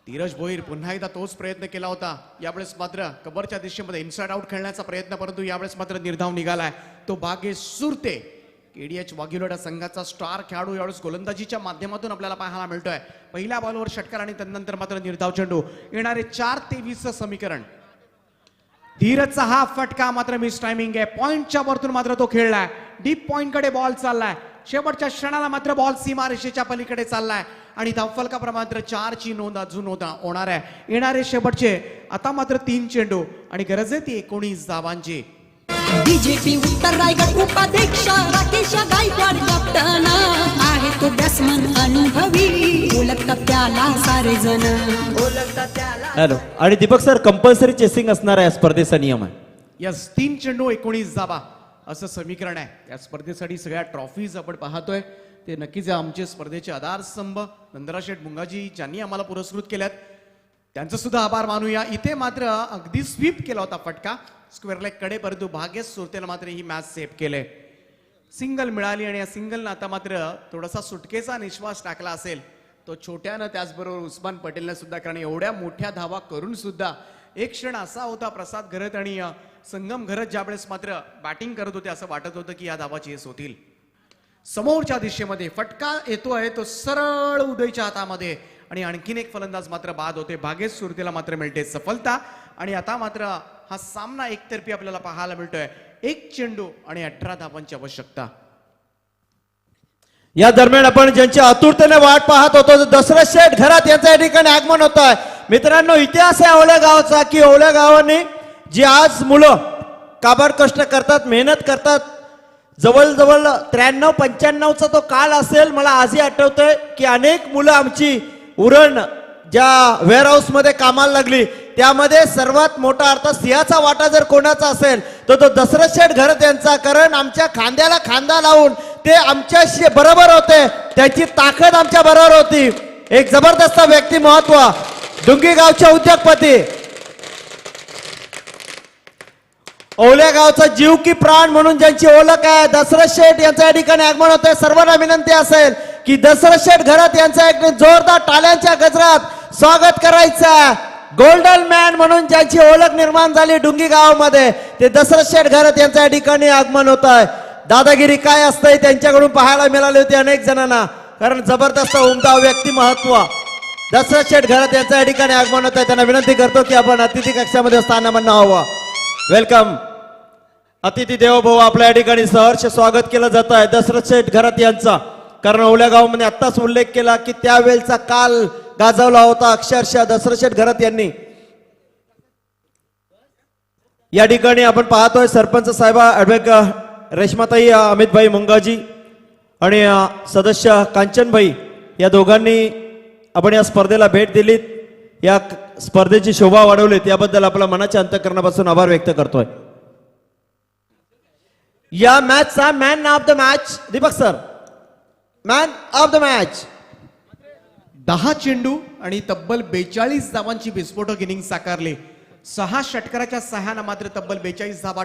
धीरज भोईर पुन्हा एकदा तोच प्रयत्न केला होता. यावेळेस मात्र कबरच्या दिशेमध्ये इनसाइड आउट खेळण्याचा प्रयत्न, परंतु यावेळेस मात्र निर्धाव निघालाय तो भागेश सुरते. केडीएच वाघिलोडा संघाचा स्टार खेळाडू यावेळेस गोलंदाजीच्या माध्यमातून आपल्याला पाहायला मिळतोय. पहिल्या बॉलवर षटकार आणि त्यानंतर मात्र निर्धाव चेंडू. येणारे 4-23 समीकरण. धीरजचा हा फटका मात्र मिस टायमिंग आहे. पॉइंटच्या वरतून मात्र तो खेळलाय. डीप पॉइंट कडे बॉल चाललाय. शेवटच्या क्षणाला मात्र बॉल सीमारेषेच्या पलीकडे चाललाय आणि धावफलकाप्रमाणे मात्र 4ची नोंद अजून होणार आहे. येणारे शेवटचे आता मात्र 3 चेंडू आणि गरज आहे ती 19 धावांची. बीजेपी उत्तर रायगड उपाध्यक्ष राकेश गायकवाड कॅप्टन आहे तो बॅट्समन अनुभवी. ओळखतात त्याला सारे जण. हॅलो. आणि दीपक सर कंपल्सरी चेसिंग असणार आहे स्पर्धेचा नियम आहे. यस 3 चेंडू 19 धावा असं समीकरण आहे. या स्पर्धेसाठी सगळ्या ट्रॉफीज आपण पाहतोय ते नक्कीच आमचे स्पर्धेचे आधारस्तंभ नंदराशेठ मुंगाजी ज्यांनी आम्हाला पुरस्कृत केल्यात त्यांचं सुद्धा आभार मानूया. इथे मात्र अगदी स्वीप केला होता फटका स्क्वेअर लेग कडे, परंतु भाग्येश सुरतेला मात्र ही मॅच सेव्ह केले. सिंगल मिळाली आणि या सिंगलनं आता मात्र थोडासा सुटकेचा निश्वास टाकला असेल तो छोट्यानं. त्याचबरोबर उस्मान पटेलनं सुद्धा, कारण एवढ्या मोठ्या धावा करून सुद्धा एक क्षण असा होता प्रसाद घरत आणि संगम घरत ज्यावेळेस मात्र बॅटिंग करत होते असं वाटत होतं की या धावा चेस होतील. समोरच्या दिशेमध्ये फटका येतोय तो सरळ उदयच्या हातामध्ये आणि आणखीन एक फलंदाज मात्र बाद होते. भागेश सुरतेला मात्र मिळते सफलता आणि आता मात्र हा सामना एकतर्फी आपल्याला पाहायला मिळतोय. 1 चेंडू आणि 18 धावांची आवश्यकता. या दरम्यान आपण ज्यांच्या आतुरतेने वाट पाहत होतो दशरथ शेठ घरात यांचं या ठिकाणी आगमन होत आहे. मित्रांनो, इतिहास आहे ओल्या गावाचा की ओल्या गावाने जी आज मुलं काबाड कष्ट करतात, मेहनत करतात, जवळजवळ 93-95चा तो काळ असेल. मला आजही आठवतंय की अनेक मुलं आमची उरण ज्या वेअर हाऊस मध्ये कामाला लागली त्यामध्ये सर्वात मोठा अर्थात सिंहाचा वाटा जर कोणाचा असेल तर तो दशरथ शेठ घरत यांचा. कारण आमच्या खांद्याला खांदा लावून ते आमच्याशी बरोबर होते, त्यांची ताकद आमच्या बरोबर होती. एक जबरदस्त व्यक्ती महत्व, डुंगी गावचे उद्योगपती, ओल्या गावचा जीव की प्राण म्हणून ज्यांची ओळख आहे, दशरथ शेठ यांचं या ठिकाणी आगमन होते. सर्वांना विनंती असेल की दशरथ शेठ घरात यांचं एक जोरदार टाळ्यांच्या गजरात स्वागत करायचं. गोल्डन मॅन म्हणून ज्यांची ओळख निर्माण झाली डुंगी गावामध्ये, ते दशरथ शेठ घरात यांचं या ठिकाणी आगमन होत आहे. दादागिरी काय असतंय त्यांच्याकडून पाहायला मिळाली होती अनेक जणांना, कारण जबरदस्त उमदा व्यक्ती महत्व. दशरथ शेठ घरात यांचं या ठिकाणी आगमन होत आहे. त्यांना विनंती करतो की आपण अतिथी कक्षामध्ये स्थानापन्न व्हावं. वेलकम. अतिथी देवो भव, आपल्या या ठिकाणी सहर्ष स्वागत केलं जात आहे दशरथ शेठ घरात यांचा. कारण ओल्या गावामध्ये आत्ताच उल्लेख केला की त्यावेळेचा काल गाजवला होता अक्षरशः दशरथ शेठ घरात यांनी. या ठिकाणी आपण पाहतोय सरपंच साहेबा ऍडव्होकेट रेश्माताई अमितभाई मुंगाजी आणि सदस्य कांचनभाई या दोघांनी आपण या स्पर्धेला भेट दिलीत, या स्पर्धेची शोभा वाढवलीत, याबद्दल आपल्या मनाच्या अंतःकरणापासून आभार व्यक्त करतोय. या मॅचचा man of the match Deepak sir, man of the match. 10 चेंडू आणि तब्बल 42 धावांची विस्फोटक इनिंग साकारली. 6 षटकाराच्या सहाय्यानं मात्र तब्बल 42 धावा